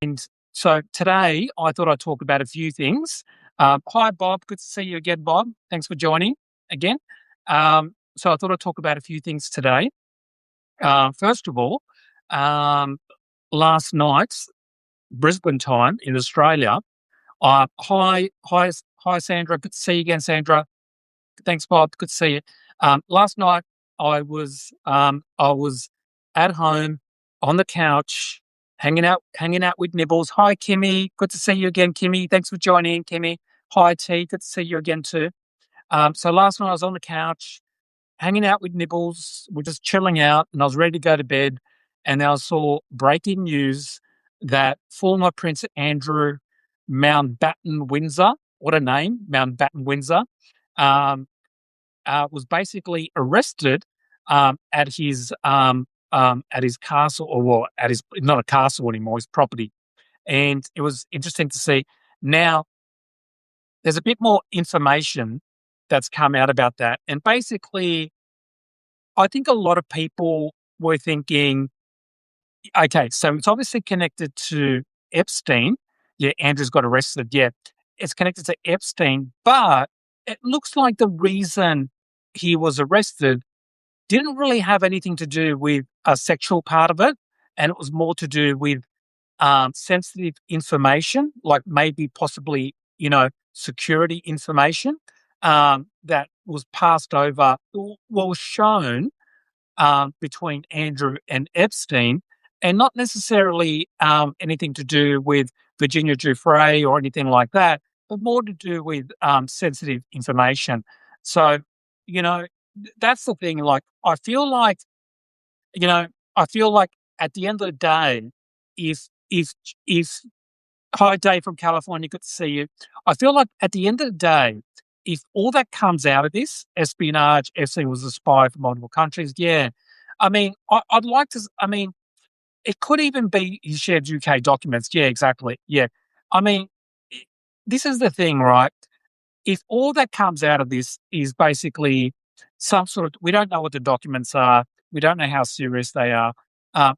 And so today I thought I'd talk about a few things. Hi, Bob. Good to see you again, Bob. Thanks for joining again. So I thought I'd talk about a few things today. First of all, um, last night, Brisbane time in Australia. Hi, Sandra. Good to see you again, Sandra. Thanks, Bob. Good to see you. Last night I was at home on the couch, hanging out with Nibbles. Hi, Kimmy. Good to see you again, Kimmy. Thanks for joining, Kimmy. Hi, T. Good to see you again too. So last night I was on the couch, hanging out with Nibbles. We're just chilling out, and I was ready to go to bed. And then I saw breaking news that former Prince Andrew Mountbatten Windsor, what a name, Mountbatten Windsor, um, was basically arrested at his castle, or well, at his not a castle anymore, his property. And it was interesting to see. Now, there's a bit more information that's come out about that, and basically, I think a lot of people were thinking, okay, so it's obviously connected to Epstein. Yeah, Andrew's got arrested. Yeah, it's connected to Epstein, but it looks like the reason he was arrested didn't really have anything to do with a sexual part of it, and it was more to do with sensitive information, like maybe possibly, security information that was passed over, was shown between Andrew and Epstein, and not necessarily anything to do with Virginia Giuffre or anything like that, but more to do with sensitive information. So, you know, that's the thing. Like, you know, I feel like at the end of the day, if if if hi Dave from California, good to see you. I feel like at the end of the day, if all that comes out of this espionage, Epstein was a spy for multiple countries, yeah. I mean, I'd like to. I mean, it could even be he shared UK documents. Yeah, exactly. Yeah. I mean, i- this is the thing, right? If all that comes out of this is basically some sort of, we don't know what the documents are, we don't know how serious they are,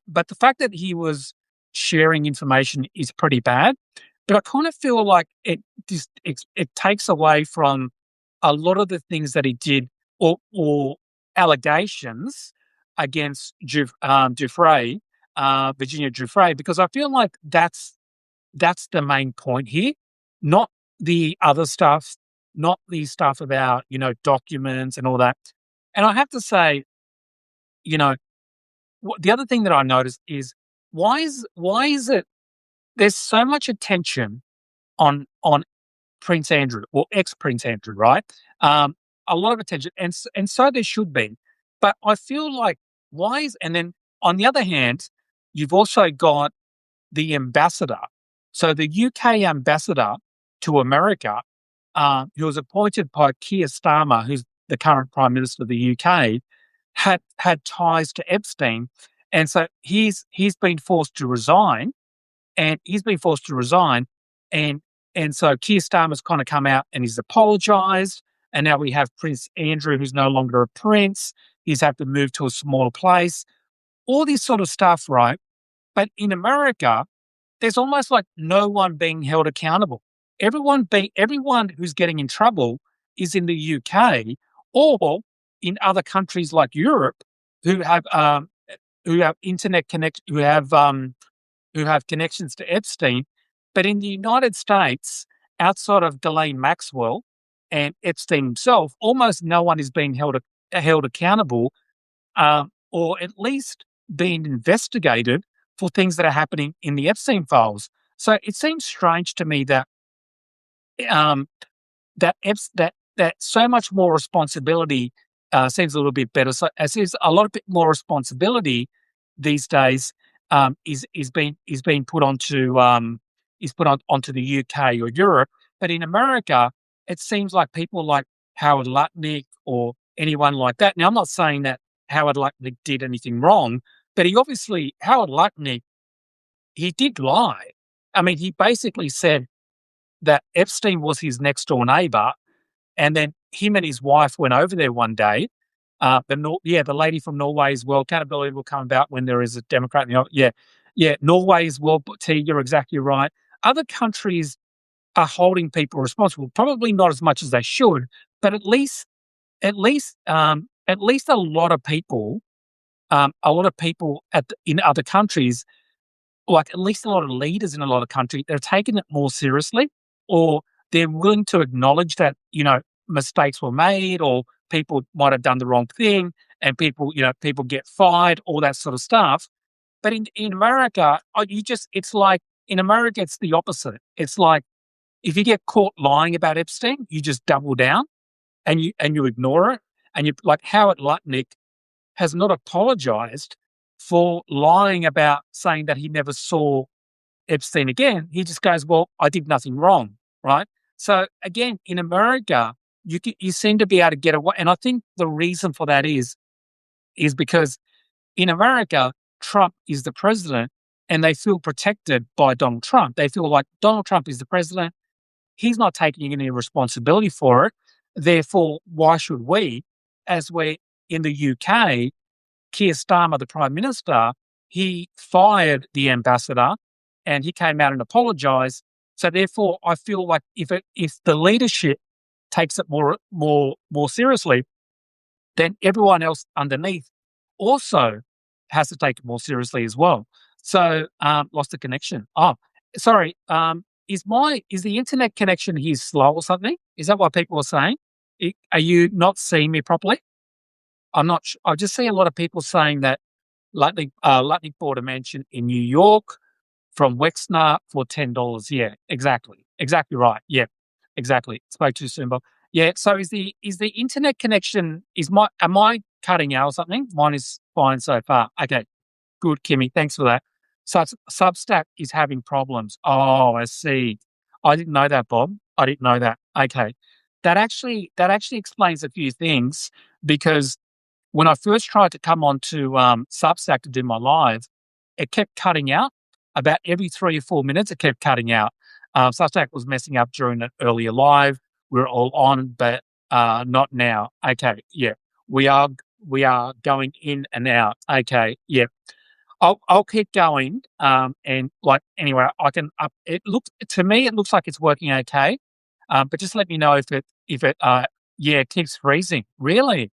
but the fact that he was sharing information is pretty bad. But I kind of feel like it takes away from a lot of the things that he did, or allegations against Giuffre, Virginia Giuffre, because I feel like that's the main point here, not the other stuff, not the stuff about, documents and all that. And I have to say, you know, the other thing that I noticed is, why is it there's so much attention on Prince Andrew, or ex Prince Andrew, right? A lot of attention, and so there should be. But I feel like, and then on the other hand, you've also got the ambassador. So the UK ambassador to America, who was appointed by Keir Starmer, who's the current Prime Minister of the UK, had ties to Epstein, and so he's been forced to resign, and he's been forced to resign, and and so Keir Starmer's kind of come out and he's apologised, and now we have Prince Andrew, who's no longer a prince. He's had to move to a smaller place. All this sort of stuff, right? But in America, there's almost like no one being held accountable. Everyone who's getting in trouble is in the UK, or in other countries like Europe, who have internet connect who have connections to Epstein. But in the United States, outside of Ghislaine Maxwell and Epstein himself, almost no one is being held accountable, or at least being investigated for things that are happening in the Epstein files. So it seems strange to me that um, that so much more responsibility seems a little bit better. So as is a lot of bit more responsibility these days, is being put onto the UK or Europe, but in America, it seems like people like Howard Lutnick or anyone like that. Now, I'm not saying that Howard Lutnick did anything wrong, but Howard Lutnick, he did lie. I mean, he basically said that Epstein was his next door neighbor, and then him and his wife went over there one day. The lady from Norway's, well, accountability will come about when there is a Democrat. Yeah, Yeah, Norway as well, but T, you're exactly right. Other countries are holding people responsible, probably not as much as they should, but at least a lot of people in other countries, like at least a lot of leaders in a lot of countries, they're taking it more seriously, or they're willing to acknowledge that mistakes were made, or people might have done the wrong thing, and people get fired, all that sort of stuff. But in America, it's like in America, it's the opposite. It's like if you get caught lying about Epstein, you just double down and you ignore it. And you like Howard Lutnick has not apologized for lying about saying that he never saw Epstein again. He just goes, "Well, I did nothing wrong," right? So again, in America, you seem to be able to get away, and I think the reason for that is because in America, Trump is the president, and they feel protected by Donald Trump. They feel like Donald Trump is the president. He's not taking any responsibility for it. Therefore, why should we? As we're in the UK, Keir Starmer, the Prime Minister, he fired the ambassador and he came out and apologised. So therefore, I feel like if the leadership takes it more seriously, then everyone else underneath also has to take it more seriously as well. So lost the connection. Oh, sorry. Is the internet connection here slow or something? Is that what people are saying? Are you not seeing me properly? I'm not. I just see a lot of people saying that Lutnick bought a mansion in New York from Wexner for $10. Yeah, exactly right. Yeah, exactly. Spoke too soon, Bob. Yeah. So is the internet connection am I cutting out or something? Mine is fine so far. Okay, good, Kimmy. Thanks for that. So Substack is having problems. Oh, I see. I didn't know that, Bob. I didn't know that. Okay, that actually explains a few things because when I first tried to come onto Substack to do my live, it kept cutting out. About every 3 or 4 minutes, it kept cutting out. Substack was messing up during an earlier live. We are all on, but not now. Okay, yeah, we are we are going in and out. Okay, yeah, I'll keep going. And like anyway, I can up. It looks to me, it looks like it's working okay. But just let me know if it yeah, it keeps freezing. Really?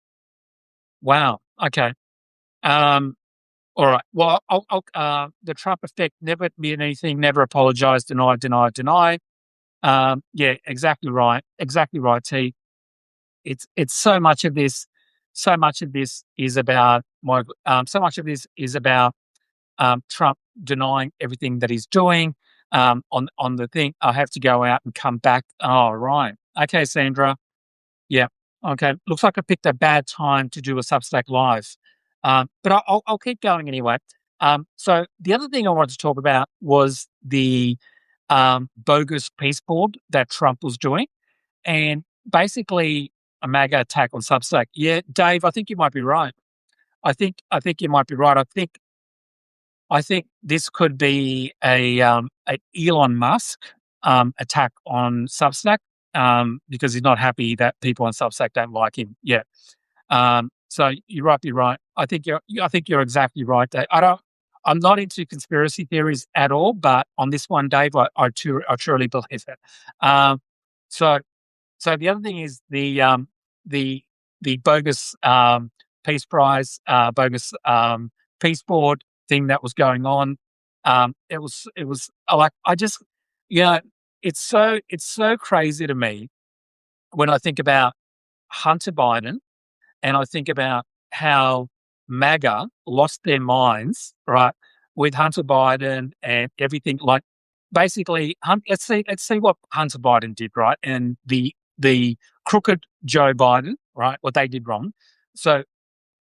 Wow. Okay. Um, all right. Well, the Trump effect, never admit anything, never apologize, deny, deny, deny. Yeah, exactly right. Exactly right, T. It's so much of this is about so much of this is about Trump denying everything that he's doing. On the thing, I have to go out and come back. Oh, right. Okay, Sandra. Yeah. Okay. Looks like I picked a bad time to do a Substack live, but I'll keep going anyway. So the other thing I wanted to talk about was the bogus peace board that Trump was doing, and basically a MAGA attack on Substack. Yeah, Dave, I think you might be right. I think you might be right. I think this could be a Elon Musk attack on Substack because he's not happy that people on Substack don't like him. Yeah. So you're right. You're right. I think you're exactly right. Dave. I'm not into conspiracy theories at all, but on this one, Dave, I truly believe it. Um, so so the other thing is the bogus peace prize, bogus peace board thing that was going on. It was like I just yeah, it's so crazy to me when I think about Hunter Biden and I think about how MAGA lost their minds, right, with Hunter Biden and everything. Like, basically, let's see what Hunter Biden did, right, and the crooked Joe Biden, right, what they did wrong. So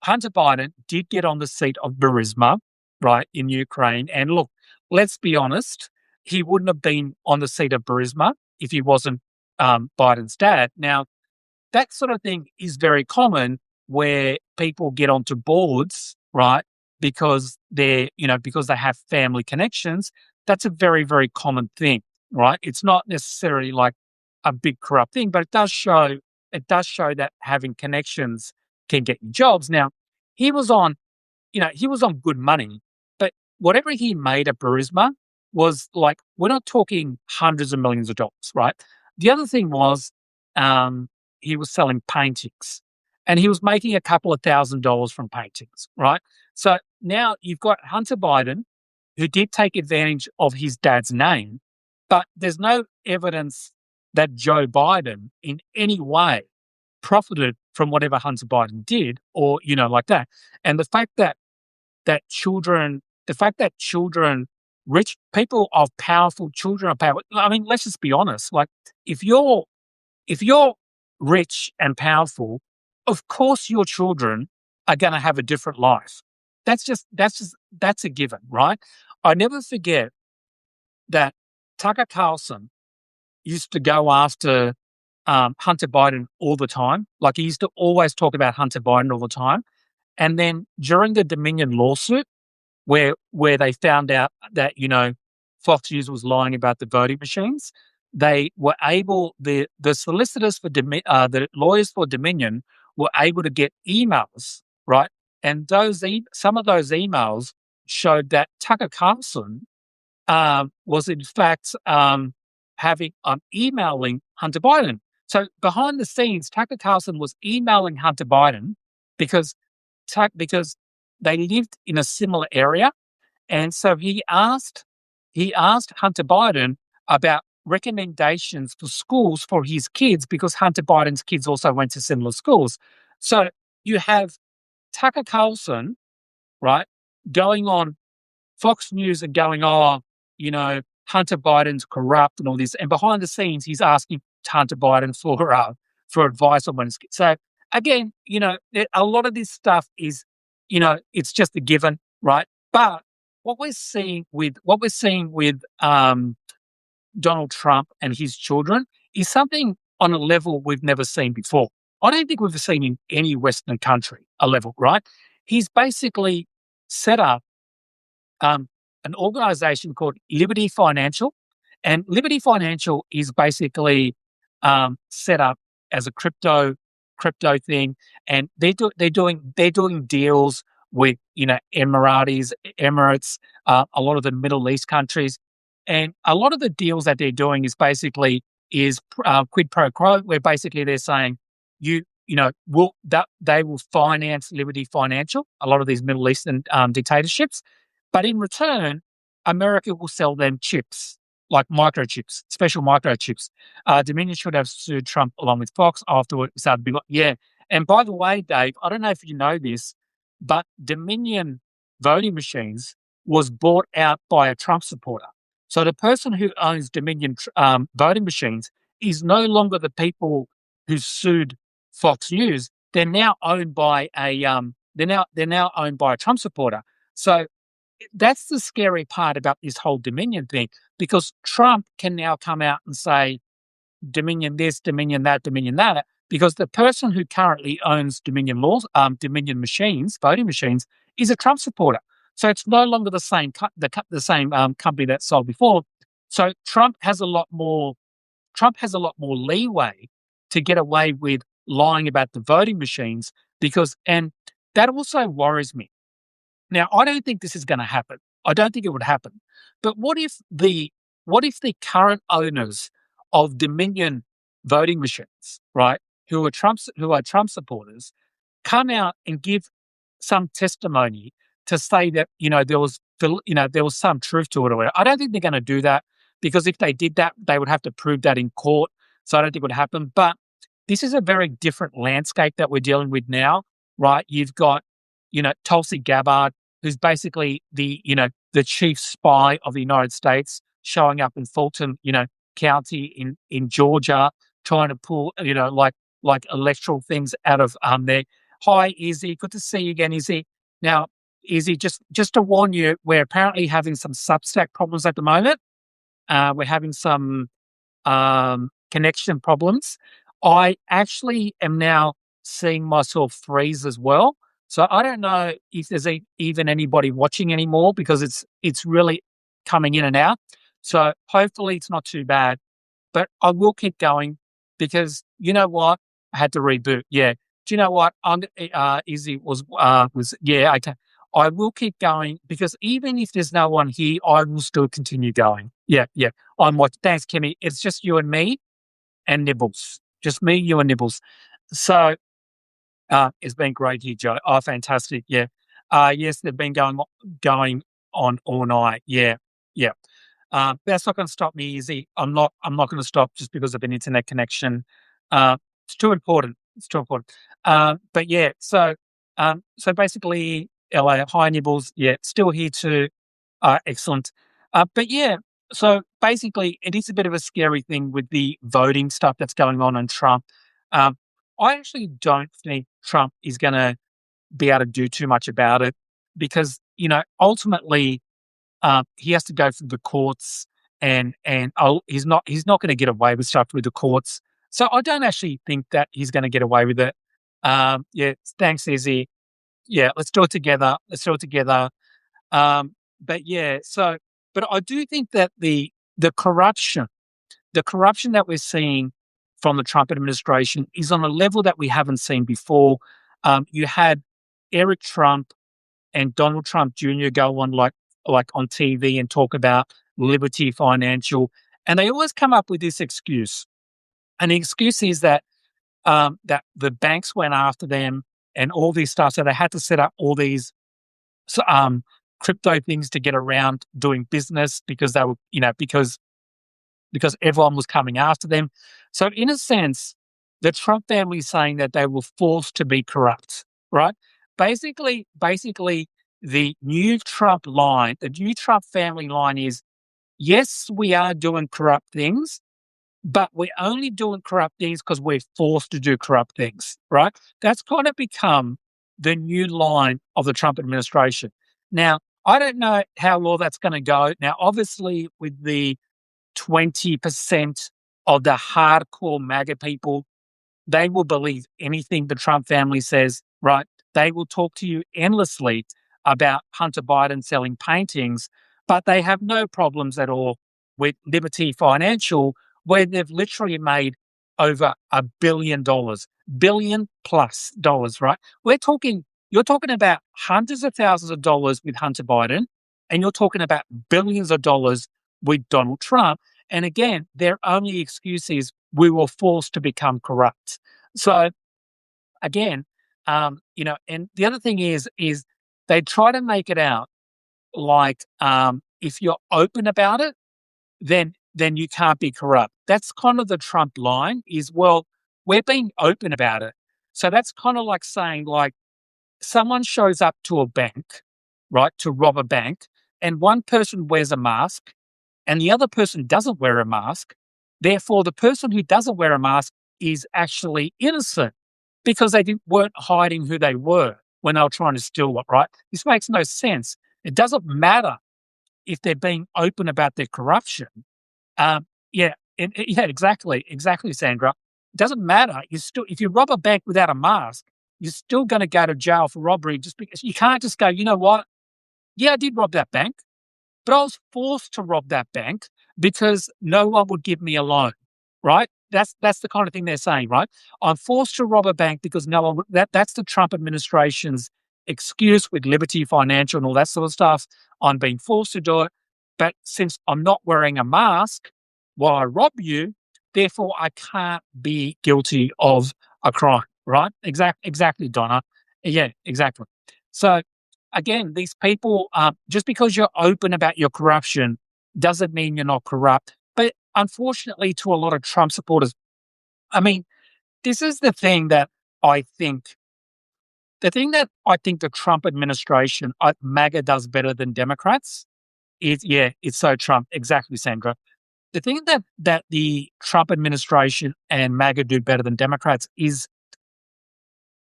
Hunter Biden did get on the seat of Burisma, right, in Ukraine. And look, let's be honest, he wouldn't have been on the seat of Burisma if he wasn't Biden's dad. Now, that sort of thing is very common where people get onto boards, right? Because they have family connections. That's a very, very common thing, right? It's not necessarily like a big corrupt thing, but it does show that having connections can get you jobs. Now, he was on, he was on good money, but whatever he made at Burisma was like, we're not talking hundreds of millions of dollars, right? The other thing was, um, he was selling paintings and he was making a couple of $1,000s from paintings, right? So now you've got Hunter Biden, who did take advantage of his dad's name, but there's no evidence that Joe Biden in any way profited from whatever Hunter Biden did, or like that. And the fact that children, rich people of powerful children of power. I mean, let's just be honest. Like, if you're rich and powerful, of course your children are going to have a different life. That's a given, right? I never forget that Tucker Carlson used to go after Hunter Biden all the time. Like, he used to always talk about Hunter Biden all the time. And then during the Dominion lawsuit, where they found out that Fox News was lying about the voting machines, they were able the solicitors for the lawyers for Dominion were able to get emails, right, and some of those emails showed that Tucker Carlson was in fact having emailing Hunter Biden. So behind the scenes, Tucker Carlson was emailing Hunter Biden because because they lived in a similar area, and so he asked Hunter Biden about recommendations for schools for his kids because Hunter Biden's kids also went to similar schools. So you have Tucker Carlson, right, going on Fox News and going, Hunter Biden's corrupt and all this, and behind the scenes, he's asking Hunter Biden for advice on when it's. So again, a lot of this stuff is, it's just a given, right? But what we're seeing with Donald Trump and his children is something on a level we've never seen before. I don't think we've seen in any Western country a level, right? He's basically set up an organization called Liberty Financial, and Liberty Financial is basically set up as a crypto thing, and they're doing deals with Emirates, a lot of the Middle East countries, and a lot of the deals that they're doing is quid pro quo, where basically they're saying will that they will finance Liberty Financial, a lot of these Middle Eastern dictatorships, but in return, America will sell them chips, like microchips, special microchips. Dominion should have sued Trump along with Fox afterward. It started to be like, yeah. And by the way, Dave, I don't know if you know this, but Dominion voting machines was bought out by a Trump supporter. So the person who owns Dominion voting machines is no longer the people who sued Fox News. They're now owned by they're now owned by a Trump supporter. So that's the scary part about this whole Dominion thing, because Trump can now come out and say Dominion this, Dominion that, Dominion that, because the person who currently owns Dominion machines, voting machines, is a Trump supporter. So it's no longer the same company that sold before. So Trump has a lot more leeway to get away with lying about the voting machines, and that also worries me. Now, I don't think this is going to happen. I don't think it would happen. But what if the current owners of Dominion voting machines, right, who are Trump supporters, come out and give some testimony to say that there was some truth to it or whatever? I don't think they're going to do that, because if they did that, they would have to prove that in court. So I don't think it would happen. But this is a very different landscape that we're dealing with now, right? You've got Tulsi Gabbard, who's basically the chief spy of the United States, showing up in Fulton, County in Georgia, trying to pull, like electoral things out of there. Hi, Izzy. Good to see you again, Izzy. Now, Izzy, just to warn you, we're apparently having some Substack problems at the moment. We're having some connection problems. I actually am now seeing myself freeze as well. So I don't know if there's even anybody watching anymore, because it's really coming in and out. So hopefully it's not too bad, but I will keep going, because you know what? I had to reboot. Yeah. Do you know what? Izzy was yeah. Okay. I will keep going because even if there's no one here, I will still continue going. Yeah, yeah. I'm what thanks, Kimmy. It's just you and me and Nibbles. Just me, you and Nibbles. So it's been great here, Joe. Oh, fantastic. Yeah. Yes, they've been going on all night. Yeah. Yeah. That's not going to stop me easy. I'm not going to stop just because of an internet connection. It's too important. It's too important. But yeah, so basically, LA, hi Nibbles. Yeah, still here too. Excellent. But yeah, so basically, it is a bit of a scary thing with the voting stuff that's going on in Trump. Um, I actually don't think Trump is going to be able to do too much about it because ultimately he has to go through the courts, and he's not going to get away with stuff with the courts. So I don't actually think that he's going to get away with it. Yeah, thanks, Izzy. Yeah, let's do it together. Let's do it together. But yeah, but I do think that the corruption, the corruption that we're seeing from the Trump administration is on a level that we haven't seen before. You had Eric Trump and Donald Trump Jr. go on like on TV and talk about Liberty Financial, and they always come up with this excuse, and the excuse is that the banks went after them and all this stuff, so they had to set up all these so, crypto things to get around doing business because they were because everyone was coming after them. So in a sense, the Trump family is saying that they were forced to be corrupt, right? Basically, the new Trump family line is, yes, we are doing corrupt things, but we're only doing corrupt things because we're forced to do corrupt things, right? That's kind of become the new line of the Trump administration. Now, I don't know how well that's going to go. Now, obviously, with the 20% of the hardcore MAGA people, they will believe anything the Trump family says, right? They will talk to you endlessly about Hunter Biden selling paintings, but they have no problems at all with Liberty Financial, where they've literally made over $1 billion plus dollars, right? You're talking about hundreds of thousands of dollars with Hunter Biden, and you're talking about billions of dollars with Donald Trump. And again, their only excuse is we were forced to become corrupt. So again, and the other thing is they try to make it out like if you're open about it, then you can't be corrupt. That's kind of the Trump line is, well, we're being open about it. So that's kind of like saying like someone shows up to a bank, right, to rob a bank, and one person wears a mask and the other person doesn't wear a mask. Therefore, the person who doesn't wear a mask is actually innocent because weren't hiding who they were when they were trying to steal what, right? This makes no sense. It doesn't matter if they're being open about their corruption. Yeah, yeah, exactly, Sandra. It doesn't matter. If you rob a bank without a mask, you're still going to go to jail for robbery just because you can't just go, you know what? Yeah, I did rob that bank. But I was forced to rob that bank because no one would give me a loan, right? That's the kind of thing they're saying, right? I'm forced to rob a bank because no one that's the Trump administration's excuse with Liberty Financial and all that sort of stuff. I'm being forced to do it. But since I'm not wearing a mask while I rob you, therefore I can't be guilty of a crime, right? Exactly, Donna. Yeah, exactly. So again, these people, just because you're open about your corruption doesn't mean you're not corrupt. But unfortunately, to a lot of Trump supporters, I mean, this is I think, the thing that I think the Trump administration, MAGA does better than Democrats is, yeah, it's so Trump. Exactly, Sandra. The thing that the Trump administration and MAGA do better than Democrats is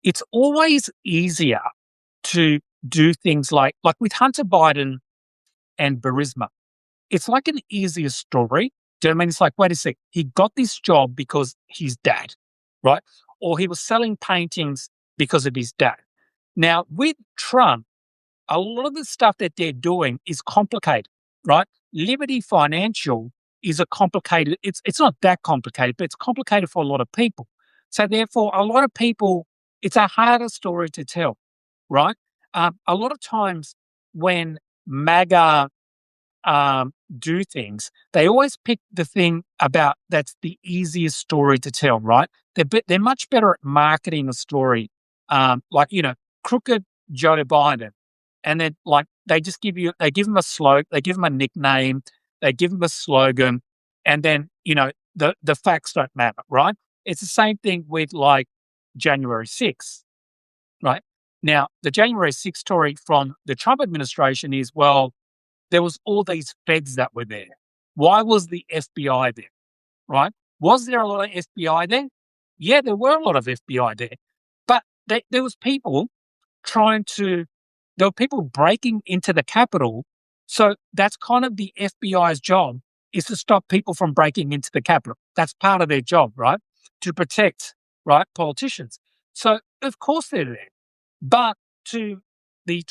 it's always easier to do things like with Hunter Biden and Burisma. It's like an easier story. Do you know what I mean? It's like, wait a sec, he got this job because his dad, right? Or he was selling paintings because of his dad. Now, with Trump, a lot of the stuff that they're doing is complicated, right? Liberty Financial is it's not that complicated, but it's complicated for a lot of people. So therefore, a lot of people, it's a harder story to tell, right? A lot of times when MAGA do things, they always pick the thing about that's the easiest story to tell, right? They're much better at marketing a story, like crooked Joe Biden, and then like they give him a slogan, they give him a nickname, they give him a slogan, and then the facts don't matter, right? It's the same thing with like January 6th, right? Now the January 6th story from the Trump administration is, well, there was all these feds that were there. Why was the FBI there, right? Was there a lot of FBI there? Yeah, there were a lot of FBI there. But there was people trying to there were people breaking into the Capitol. So that's kind of the FBI's job, is to stop people from breaking into the Capitol. That's part of their job, right? To protect, right, politicians. So of course they're there. But to the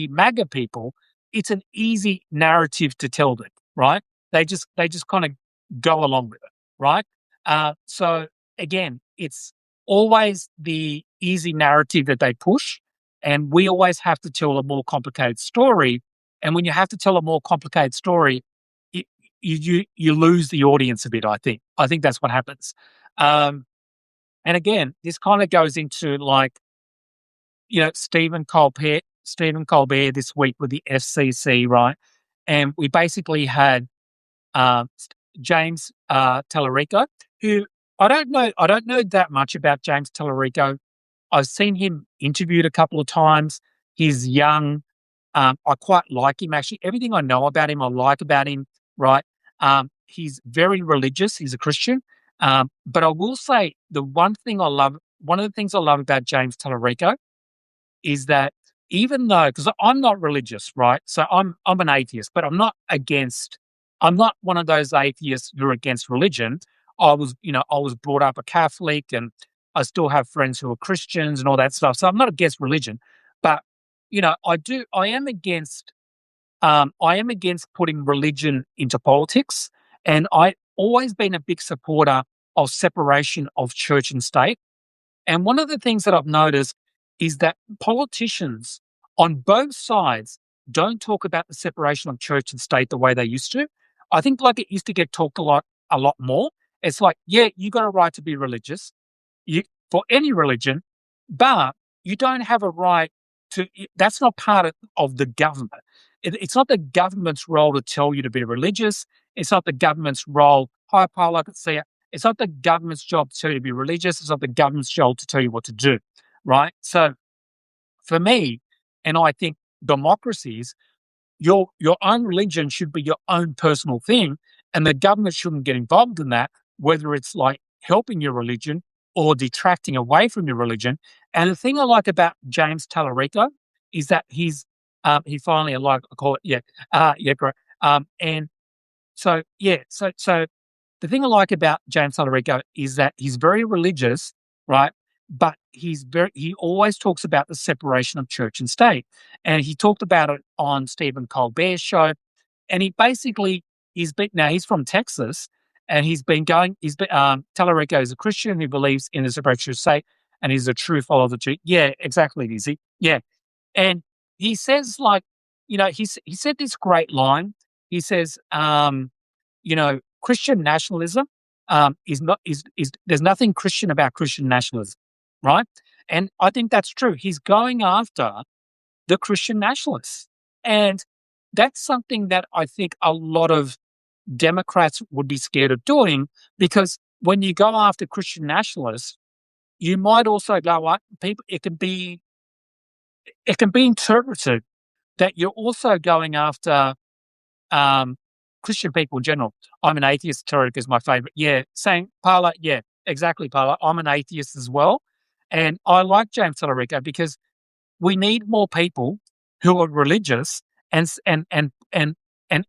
MAGA people, it's an easy narrative to tell them, right? They just kind of go along with it, right? So again, it's always the easy narrative that they push, and we always have to tell a more complicated story. And when you have to tell a more complicated story, it, you lose the audience a bit. I think that's what happens. And again, this kind of goes into like Stephen Colbert this week with the FCC, right? And we basically had James Talarico, who I don't know that much about James Talarico. I've seen him interviewed a couple of times. He's young. I quite like him, actually. Everything I know about him, I like about him, right? He's very religious. He's a Christian. But I will say one of the things I love about James Talarico is that even though, because I'm not religious, right? So I'm an atheist, but I'm not one of those atheists who are against religion. I was brought up a Catholic, and I still have friends who are Christians and all that stuff. So I'm not against religion, but I am against putting religion into politics. And I always been a big supporter of separation of church and state. And one of the things that I've noticed is that politicians on both sides don't talk about the separation of church and state the way they used to. I think like it used to get talked a lot more. It's like, yeah, you got a right to be religious, for any religion, but you don't have a right to. That's not part of the government. It's not the government's role to tell you to be religious. It's not the government's role. Hi, Paul, I could see it. It's not the government's job to tell you to be religious. It's not the government's job to tell you what to do, right? So for me, and I think democracies, your own religion should be your own personal thing, and the government shouldn't get involved in that, whether it's like helping your religion or detracting away from your religion. And the thing I like about James Talarico is that he finally, like I call it, yeah, correct. And so yeah, so the thing I like about James Talarico is that he's very religious, right? But he always talks about the separation of church and state. And he talked about it on Stephen Colbert's show. And he's from Texas, and Talarico is a Christian who believes in the separation of state, and he's a true follower of the truth. Yeah, exactly, Lizzie. Yeah. And he says, like, he said this great line. He says, Christian nationalism is there's nothing Christian about Christian nationalism, right? And I think that's true. He's going after the Christian nationalists, and that's something that I think a lot of Democrats would be scared of doing, because when you go after Christian nationalists, you might also go up. People, it can be interpreted that you're also going after Christian people in general. I'm an atheist. Talarico is my favorite. Yeah, saying Parla. Yeah, exactly, Parla. I'm an atheist as well, and I like James Talarico because we need more people who are religious and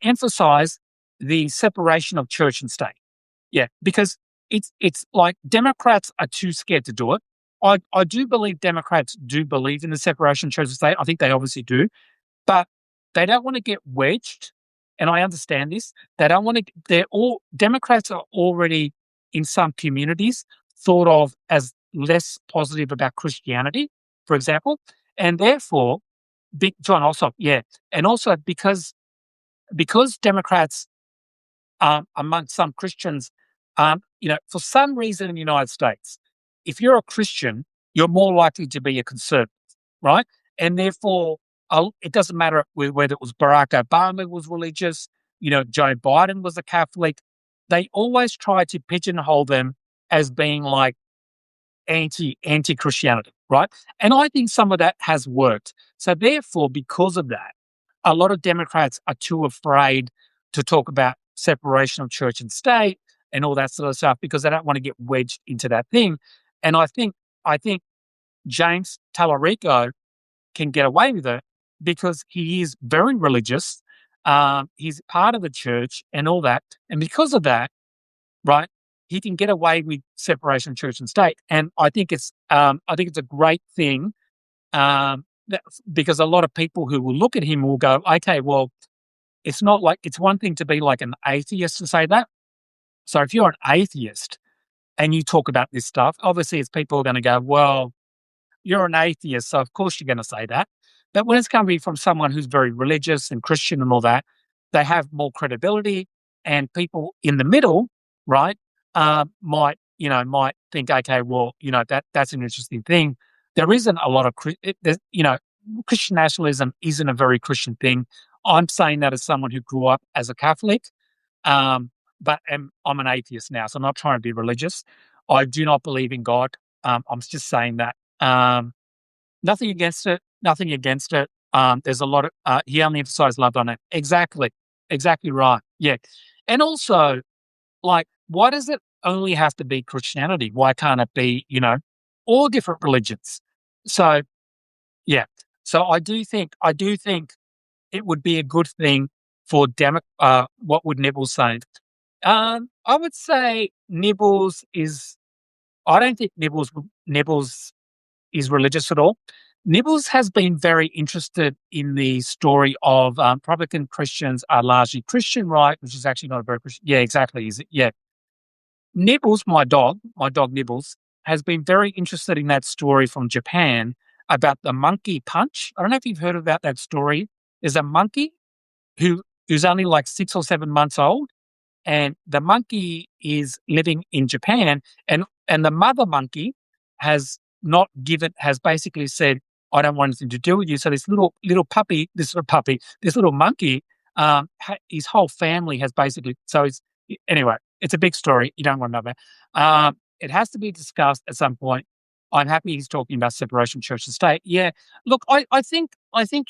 emphasize the separation of church and state. Yeah, because it's like Democrats are too scared to do it. I do believe Democrats do believe in the separation of church and state. I think they obviously do, but they don't want to get wedged. And I understand this. They don't want to. Democrats are already in some communities thought of as less positive about Christianity, for example. And therefore, big John Ossoff, yeah. And also because Democrats, among some Christians, for some reason in the United States, if you're a Christian, you're more likely to be a conservative, right? And therefore, it doesn't matter whether it was Barack Obama was religious, Joe Biden was a Catholic. They always try to pigeonhole them as being like anti Christianity, right? And I think some of that has worked. So therefore, because of that, a lot of Democrats are too afraid to talk about separation of church and state and all that sort of stuff because they don't want to get wedged into that thing. And I think James Talarico can get away with it because he is very religious. He's part of the church and all that. And because of that, right, he can get away with separation of church and state. And I think it's a great thing because a lot of people who will look at him will go, okay, well, it's not like it's one thing to be like an atheist to say that. So if you're an atheist and you talk about this stuff, obviously, it's people are going to go, well, you're an atheist, so of course you're going to say that. But when it's coming from someone who's very religious and Christian and all that, they have more credibility, and people in the middle, right, might think, okay, well, that's an interesting thing. There isn't a lot of, Christian nationalism isn't a very Christian thing. I'm saying that as someone who grew up as a Catholic, but I'm an atheist now, so I'm not trying to be religious. I do not believe in God. I'm just saying that. Nothing against it. Nothing against it. There's a lot of he only emphasized love on it. Exactly right. Yeah, and also, like, why does it only have to be Christianity? Why can't it be, all different religions? So yeah, so I do think it would be a good thing for what would Nibbles say? I would say Nibbles is. I don't think Nibbles is religious at all. Nibbles has been very interested in the story of Republican Christians are largely Christian, right? Which is actually not a very Christian. Yeah, exactly. Yeah. Nibbles, my dog Nibbles, has been very interested in that story from Japan about the monkey punch. I don't know if you've heard about that story. There's a monkey who's only like 6 or 7 months old, and the monkey is living in Japan, and the mother monkey has basically said, I don't want anything to do with you. So this little this little monkey, his whole family has basically. So it's anyway. It's a big story. You don't want to know about. It has to be discussed at some point. I'm happy he's talking about separation of church and state. Yeah, look, I think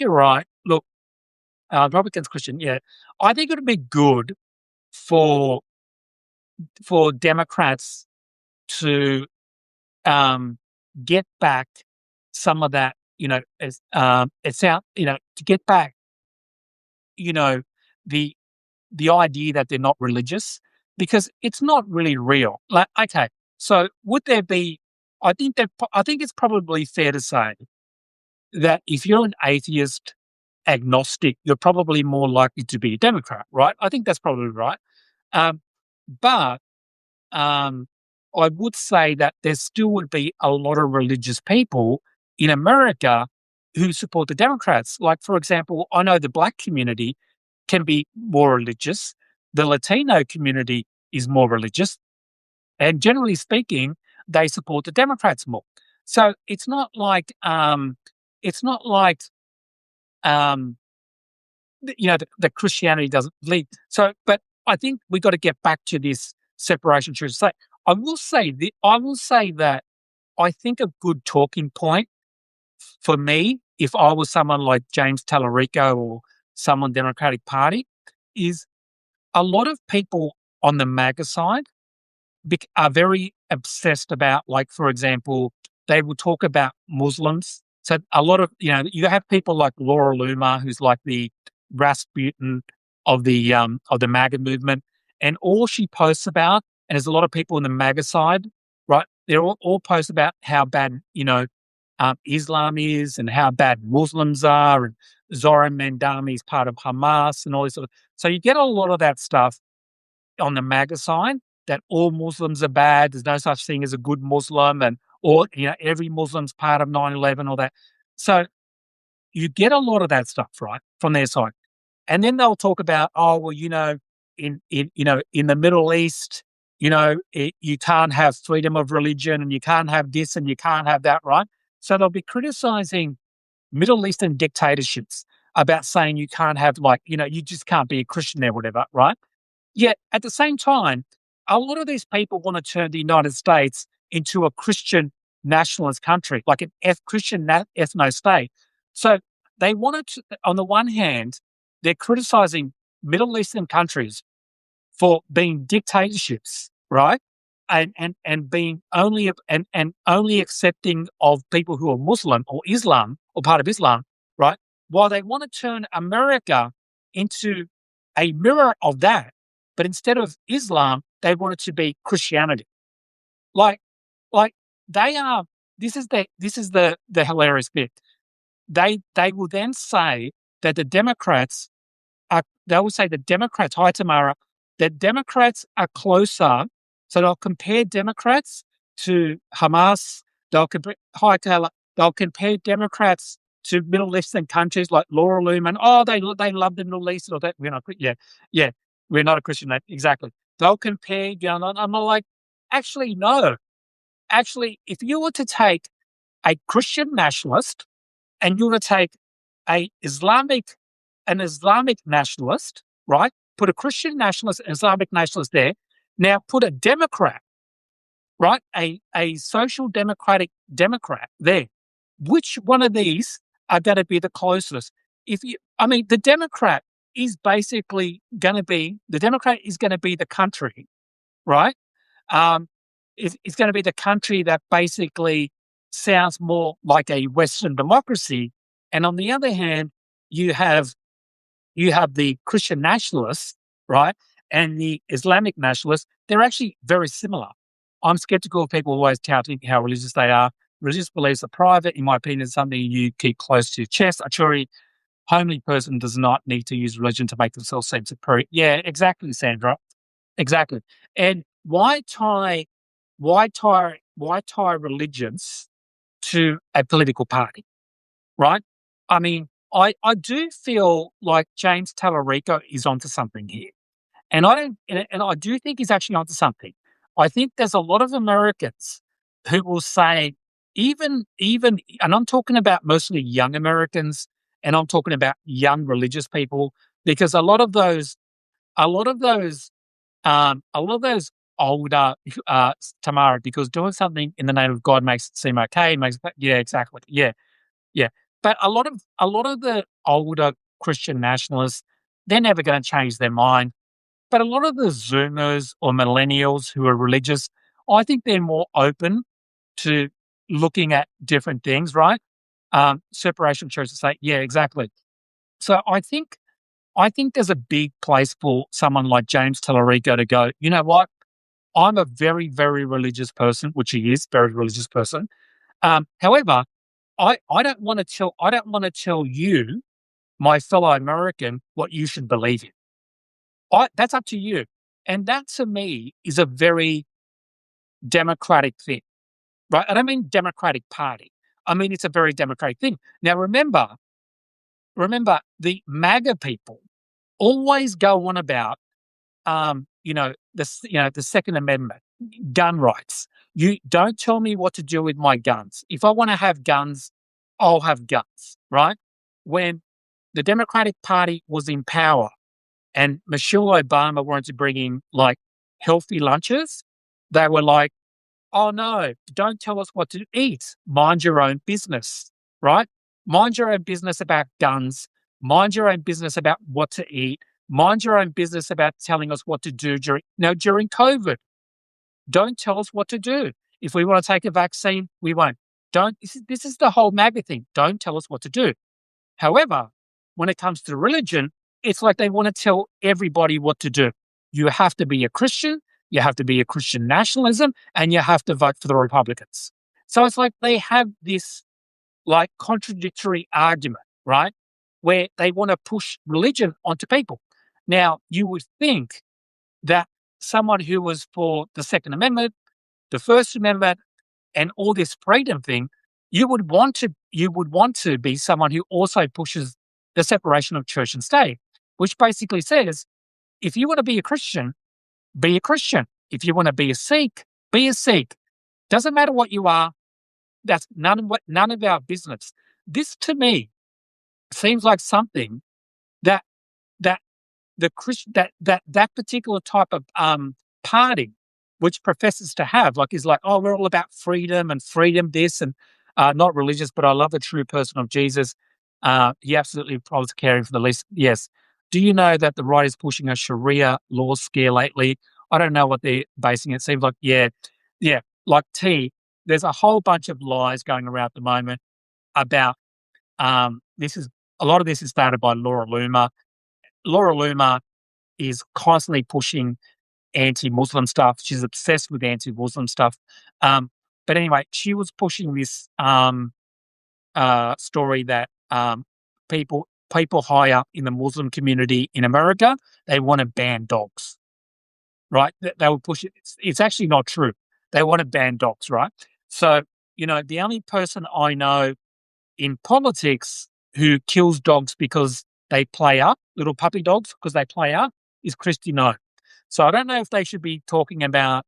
you're right. Look, Republicans Christian. Yeah, I think it would be good for Democrats to get back some of that, as it's out, to get back, you know, the idea that they're not religious because it's not really real. Like, okay, so would there be? I think it's probably fair to say that if you're an atheist, agnostic, you're probably more likely to be a Democrat, right? I think that's probably right. Um, but um, I would say that there still would be a lot of religious people in America who support the Democrats. Like, for example, I know the Black community can be more religious, the Latino community is more religious, and generally speaking, they support the Democrats more. So it's not like um, the Christianity doesn't lead. So, but I think we got to get back to this separation church and state. I will say that I think a good talking point for me, if I was someone like James Talarico or someone Democratic Party, is a lot of people on the MAGA side are very obsessed about, like, for example, they will talk about Muslims. So a lot of, you have people like Laura Loomer, who's like the Rasputin of the MAGA movement, and all she posts about, and there's a lot of people in the MAGA side, right? They're all post about how bad, Islam is and how bad Muslims are, and Zoran Mandami is part of Hamas and all this sort of. So you get a lot of that stuff on the MAGA side, that all Muslims are bad. There's no such thing as a good Muslim, and or every Muslim's part of 9/11, all that. So you get a lot of that stuff, right, from their side. And then they'll talk about, oh, well, in the Middle East, you can't have freedom of religion and you can't have this and you can't have that, right? So they'll be criticizing Middle Eastern dictatorships about saying you can't have you just can't be a Christian there, whatever, right? Yet at the same time, a lot of these people want to turn the United States into a Christian nationalist country, like an Christian ethno state. So they wanted to, on the one hand, they're criticizing Middle Eastern countries for being dictatorships, right? And being only accepting of people who are Muslim or Islam or part of Islam, right? While they want to turn America into a mirror of that, but instead of Islam, they want it to be Christianity. Like, like they are. This is the hilarious bit. They will then say that the Democrats they will say the Democrats, hi Tamara, that Democrats are closer. So they'll compare Democrats to Hamas. They'll compare, hi Taylor, they'll compare Democrats to Middle Eastern countries like Laura Lumen. Oh, they love the Middle East or that. Yeah, we're not a Christian nation. Exactly. They'll compare, I'm like, actually, no. Actually, if you were to take a Christian nationalist and you were to take a an Islamic nationalist, right? Put a Christian nationalist, an Islamic nationalist there. Now put a Democrat, right? A social democratic Democrat there. Which one of these are going to be the closest? The Democrat is basically going to be the country, right? Um, it's going to be the country that basically sounds more like a Western democracy. And on the other hand, you have the Christian nationalists, right, and the Islamic nationalists. They're actually very similar. I'm skeptical of people always touting how religious they are. Religious beliefs are private. In my opinion, it's something you keep close to your chest. A truly homely person does not need to use religion to make themselves seem superior. Yeah, exactly, Sandra. Exactly. And why tie religions to a political party, right? I mean, I do feel like James Talarico is onto something here. And I don't and I do think he's actually onto something. I think there's a lot of Americans who will say, even and I'm talking about mostly young Americans and I'm talking about young religious people, because a lot of those a lot of those older Tamara, because doing something in the name of God makes it seem okay, yeah, exactly. Yeah. Yeah. But a lot of the older Christian nationalists, they're never going to change their mind. But a lot of the Zoomers or millennials who are religious, I think they're more open to looking at different things, right? Separation of church and state. Yeah, exactly. So I think there's a big place for someone like James Talarico to go, you know what? I'm a very, very religious person, which he is, very religious person. However, I don't want to tell you, my fellow American, what you should believe in. That's up to you. And that to me is a very democratic thing, right? I don't mean Democratic Party. I mean it's a very democratic thing. Now remember the MAGA people always go on about the Second Amendment, gun rights. You don't tell me what to do with my guns. If I want to have guns, I'll have guns, right? When the Democratic Party was in power and Michelle Obama wanted to bring in like healthy lunches, they were like, oh no, don't tell us what to eat. Mind your own business, right? Mind your own business about guns. Mind your own business about what to eat. Mind your own business about telling us what to do during COVID. Don't tell us what to do. If we want to take a vaccine, we won't. Don't. This is the whole MAGA thing. Don't tell us what to do. However, when it comes to religion, it's like they want to tell everybody what to do. You have to be a Christian, you have to be a Christian nationalism, and you have to vote for the Republicans. So it's like they have this like contradictory argument, right? Where they want to push religion onto people. Now, you would think that someone who was for the Second Amendment, the First Amendment, and all this freedom thing, you would want to be someone who also pushes the separation of church and state, which basically says if you want to be a Christian, be a Christian. If you want to be a Sikh, be a Sikh. Doesn't matter what you are. That's none of our business. This to me seems like something that that the Christian that particular type of party, which professes to have, like, is like, oh, we're all about freedom and freedom this and not religious, but I love the true person of Jesus. He absolutely was caring for the least. Yes. Do you know that the right is pushing a Sharia law scare lately? I don't know what they're basing it. Seems like, yeah, like T. There's a whole bunch of lies going around at the moment about this is a lot of this is started by Laura Loomer. Laura Loomer is constantly pushing anti-Muslim stuff. She's obsessed with anti-Muslim stuff. But anyway, she was pushing this story that people high up in the Muslim community in America, they want to ban dogs, right? They will push it. It's actually not true. They want to ban dogs, right? So, the only person I know in politics who kills dogs because they play up, little puppy dogs because they play up, is Christy No. So I don't know if they should be talking about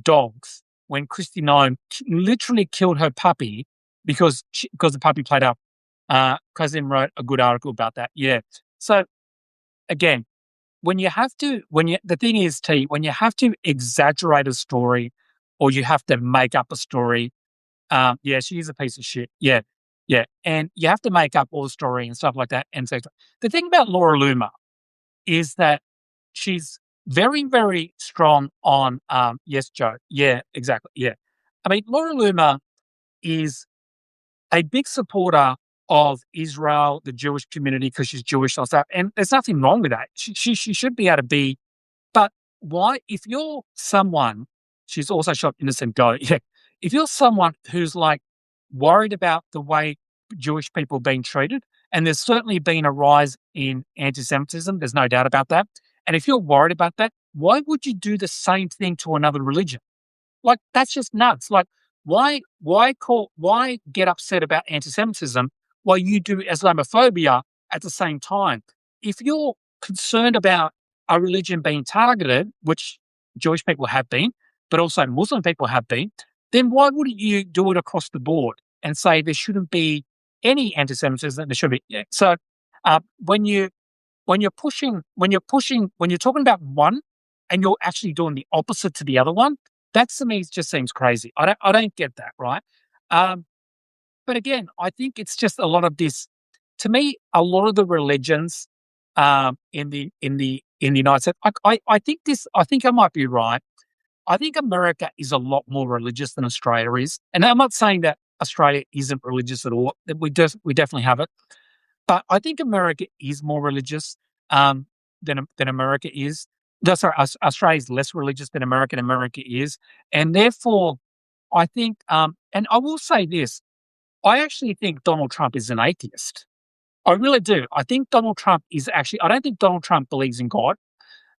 dogs when Christy No literally killed her puppy because the puppy played up. Cousin wrote a good article about that. Yeah. So again, the thing is, T, when you have to exaggerate a story or you have to make up a story, yeah, she is a piece of shit. Yeah. Yeah. And you have to make up all the story and stuff like that. And so the thing about Laura Loomer is that she's very, very strong on, yes, Joe. Yeah, exactly. Yeah. I mean, Laura Loomer is a big supporter of Israel, the Jewish community, because she's Jewish and stuff. And there's nothing wrong with that. She should be able to be. But why, if you're someone, she's also shot innocent guy. Yeah. If you're someone who's like worried about the way Jewish people are being treated, and there's certainly been a rise in anti-Semitism, there's no doubt about that. And if you're worried about that, why would you do the same thing to another religion? Like, that's just nuts. Like, why get upset about anti-Semitism while you do Islamophobia at the same time? If you're concerned about a religion being targeted, which Jewish people have been, but also Muslim people have been, then why wouldn't you do it across the board and say there shouldn't be any anti-Semitism? There should be. Yeah. So when you're talking about one and you're actually doing the opposite to the other one, that to me just seems crazy. I don't get that, right? But again, I think it's just a lot of this. To me, a lot of the religions in the United States, I think this. I think I might be right. I think America is a lot more religious than Australia is, and I'm not saying that Australia isn't religious at all. We definitely have it, but I think America is more religious than America is. No, sorry, Australia is less religious than America, and America is, and therefore, I think. And I will say this: I actually think Donald Trump is an atheist. I really do. I think Donald Trump is actually. I don't think Donald Trump believes in God.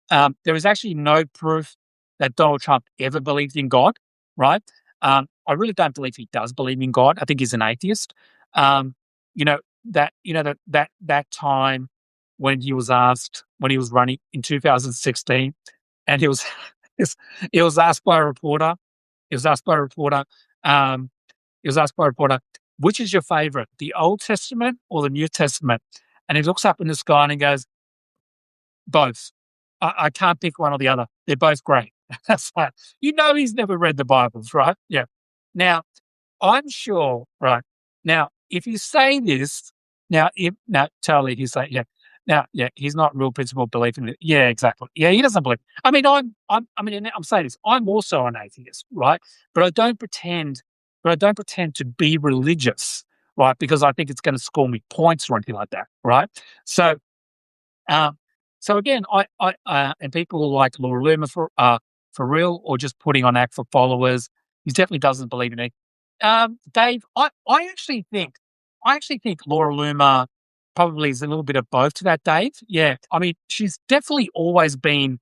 There is actually no proof that Donald Trump ever believed in God, right? I really don't believe he does believe in God. I think he's an atheist. You know that time when he was asked when he was running in 2016, and he was he was asked by a reporter. He was asked by a reporter. Um, he was asked by a reporter, which is your favorite, the Old Testament or the New Testament? And he looks up in the sky and he goes, both. I can't pick one or the other. They're both great. That's like, he's never read the Bibles, right? Yeah. Now, I'm sure, right? Now, if you say this, totally, you say, yeah. Now, yeah, he's not real principled belief in it. Yeah, exactly. Yeah, he doesn't believe. I mean, I'm saying this. I'm also an atheist, right? But I don't pretend. To be religious, right? Because I think it's going to score me points or anything like that, right? So, um, so again, and people like Laura Loomer for real, or just putting on act for followers. He definitely doesn't believe in it. Dave, I actually think Laura Loomer probably is a little bit of both to that, Dave. Yeah, I mean, she's definitely always been.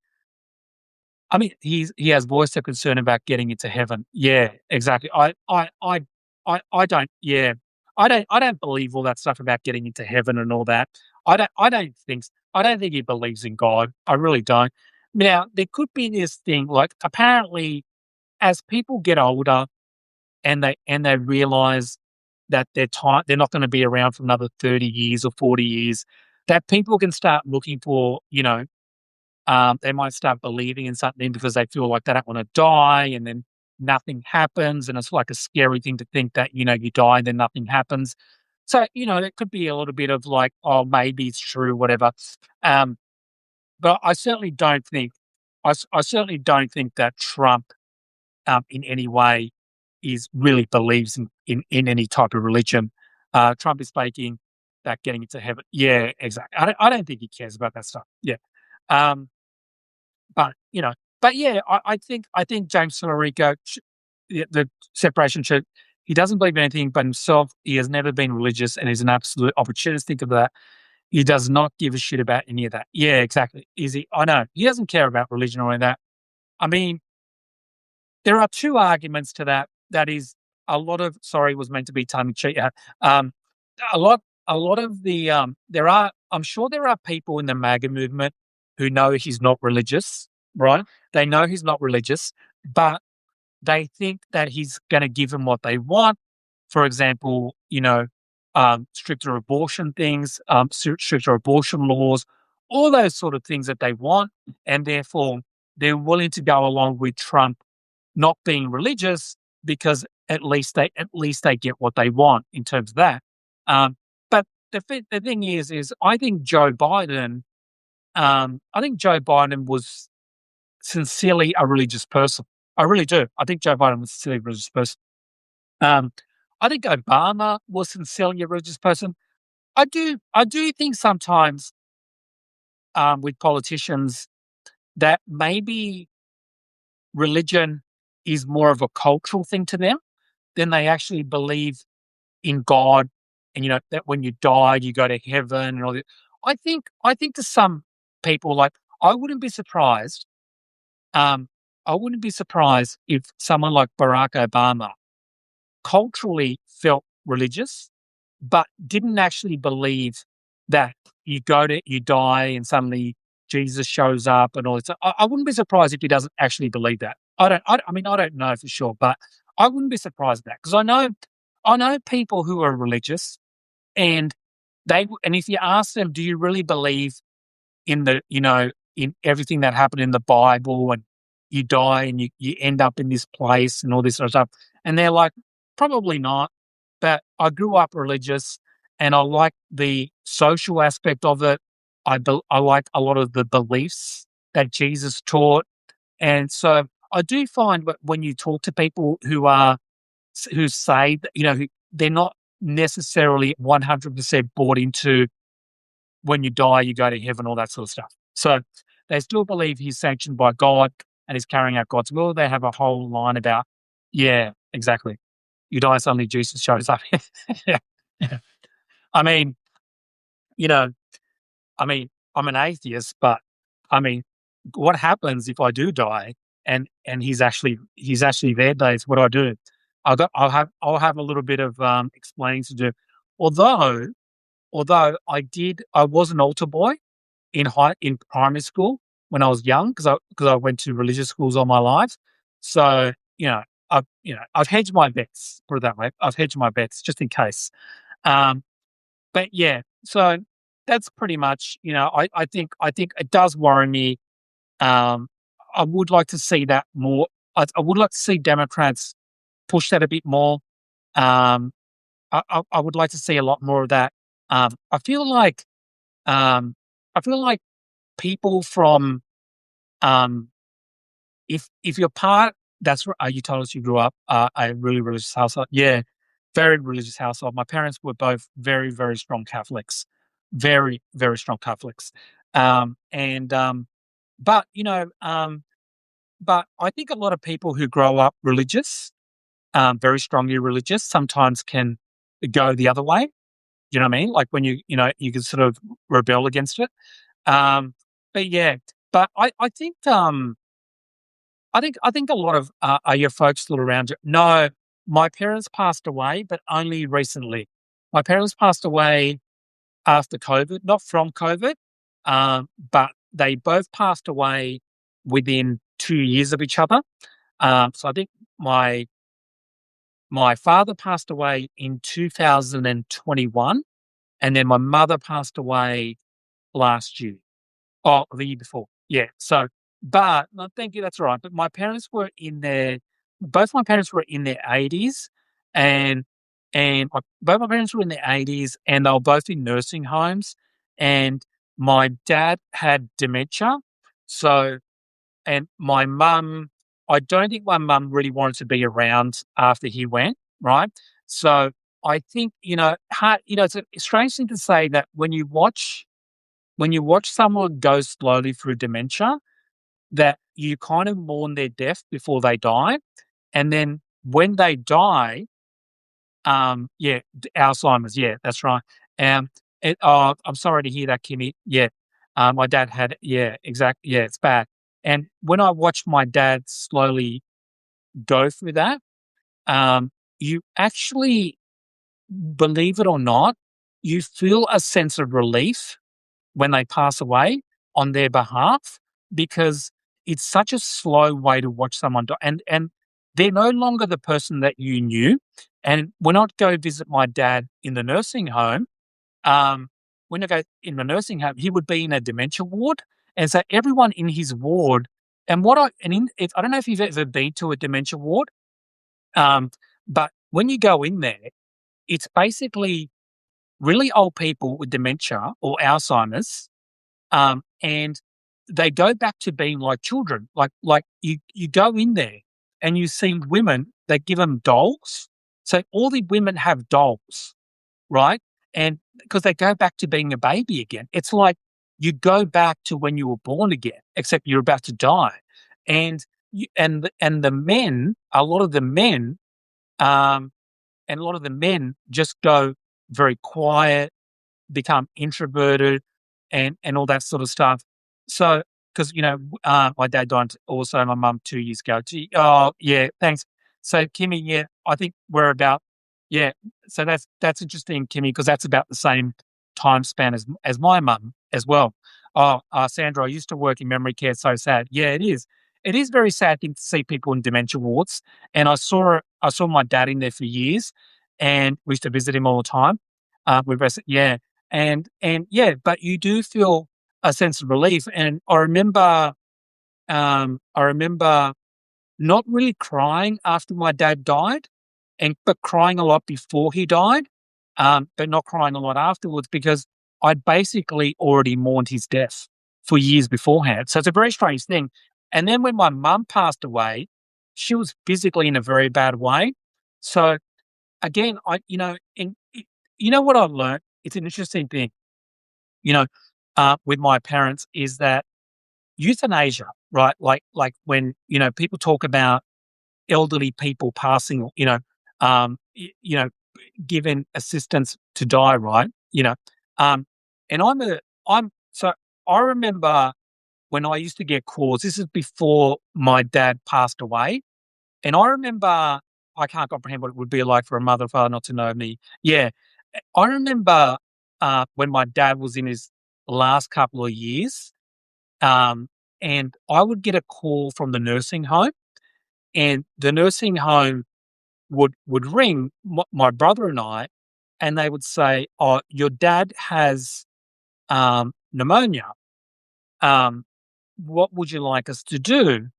I mean, he has voiced a concern about getting into heaven. Yeah, exactly. I I don't yeah. I don't believe all that stuff about getting into heaven and all that. I don't think he believes in God. I really don't. Now, there could be this thing, like, apparently, as people get older and they realize that they're not gonna be around for another 30 years or 40 years, that people can start looking for, they might start believing in something because they feel like they don't wanna die, and then nothing happens, and it's like a scary thing to think that, you die and then nothing happens. So, it could be a little bit of like, "Oh, maybe it's true," whatever. Um, but I certainly don't think that Trump, in any way is really believes in any type of religion. Trump is faking that getting into heaven. Yeah, exactly. I don't think he cares about that stuff. Yeah. Um, but, yeah, I think James Talarico, the separation church, he doesn't believe in anything but himself. He has never been religious and is an absolute opportunistic of that. He does not give a shit about any of that. Yeah, exactly. Is he? I know. He doesn't care about religion or any of that. I mean, there are 2 arguments to that. That is a lot of, sorry, was meant to be tongue in cheek. Um, a lot of the, I'm sure there are people in the MAGA movement who know he's not religious, right? They know he's not religious, but they think that he's gonna give them what they want. For example, stricter abortion things, stricter abortion laws, all those sort of things that they want, and therefore they're willing to go along with Trump not being religious because at least they get what they want in terms of that. But the thing is I think Joe Biden was sincerely a religious person. I really do. I think Joe Biden was sincerely a religious person. Um, I think Obama was sincerely a religious person. I do think sometimes with politicians that maybe religion is more of a cultural thing to them than they actually believe in God, and that when you die you go to heaven and all that. I think to some people, like, I wouldn't be surprised. Um, I wouldn't be surprised if someone like Barack Obama culturally felt religious, but didn't actually believe that you die and suddenly Jesus shows up and all this. I wouldn't be surprised if he doesn't actually believe that. I mean, I don't know for sure, but I wouldn't be surprised at that because I know people who are religious, and and if you ask them, do you really believe in in everything that happened in the Bible, and you die and you end up in this place and all this sort of stuff. And they're like, probably not. But I grew up religious and I like the social aspect of it. I like a lot of the beliefs that Jesus taught. And so I do find when you talk to people who say that, they're not necessarily 100% bought into when you die, you go to heaven, all that sort of stuff. So they still believe he's sanctioned by God and is carrying out God's will. They have a whole line about, yeah, exactly. You die, suddenly Jesus shows up. Yeah. Yeah. I mean, you know, I'm an atheist, but I mean, what happens if I do die and he's actually there, Dave? What do I do? I'll have a little bit of explaining to do. Although I was an altar boy in primary school when I was young because I went to religious schools all my life. So, I've hedged my bets, put it that way. I've hedged my bets just in case. Um, but yeah, so that's pretty much, I think it does worry me. Um, I would like to see that more. I would like to see Democrats push that a bit more. Um, I would like to see a lot more of that. I feel like um, I feel like people from um, if you're part, that's where you told us you grew up a really religious household. Yeah, very religious household. My parents were both very very strong Catholics, very very strong Catholics. And but but I think a lot of people who grow up religious, very strongly religious, sometimes can go the other way. You know what I mean? Like when you can sort of rebel against it. Um, but yeah, but I think a lot of are your folks still around you? No, my parents passed away, but only recently. My parents passed away after COVID, not from COVID, but they both passed away within 2 years of each other. So I think my my father passed away in 2021, and then my mother passed away last year. Oh, the year before. Yeah. So, but no, thank you. That's all right. But my parents were in their, both my parents were in their 80s, and both my parents were in their 80s, and they were both in nursing homes. And my dad had dementia. So, and my mum, I don't think my mum really wanted to be around after he went. Right. So I think, it's a strange thing to say that when you watch someone go slowly through dementia, that you kind of mourn their death before they die, and then when they die, Alzheimer's, yeah, that's right. Um, I'm sorry to hear that, Kimmy. Yeah, my dad had, yeah, exactly, yeah, it's bad. And when I watched my dad slowly go through that, you actually, believe it or not, you feel a sense of relief when they pass away on their behalf, because it's such a slow way to watch someone die, and they're no longer the person that you knew. And when I'd go visit my dad in the nursing home, when I go in the nursing home, he would be in a dementia ward, and so everyone in his ward, and what I and in if I don't know if you've ever been to a dementia ward, um, but when you go in there, it's basically really old people with dementia or Alzheimer's, and they go back to being like children. Like you go in there and you see women, they give them dolls. So all the women have dolls, right? And because they go back to being a baby again. It's like you go back to when you were born again, except you're about to die. And and the men, um, a lot of the men just go very quiet, become introverted, and all that sort of stuff. So, because my dad died also, my mum 2 years ago. Oh, yeah, thanks. So, Kimmy, yeah, I think we're about, yeah. So that's interesting, Kimmy, because that's about the same time span as my mum as well. Oh, Sandra, I used to work in memory care. So sad. Yeah, it is. It is very sad thing to see people in dementia wards. And I saw my dad in there for years, and we used to visit him all the time. Yeah, and yeah, but you do feel a sense of relief. And I remember not really crying after my dad died, but crying a lot before he died, but not crying a lot afterwards, because I'd basically already mourned his death for years beforehand. So it's a very strange thing. And then when my mum passed away, she was physically in a very bad way. So again, you know what I've learned? It's an interesting thing, you know, with my parents, is that euthanasia, right? Like when people talk about elderly people passing, given assistance to die, right? Um, and I'm so I remember when I used to get calls. This is before my dad passed away, and I remember I can't comprehend what it would be like for a mother or father not to know me. Yeah, I remember when my dad was in his last couple of years, um, and I would get a call from the nursing home, and the nursing home would ring my brother and I, and they would say, "Oh, your dad has pneumonia. Um, what would you like us to do?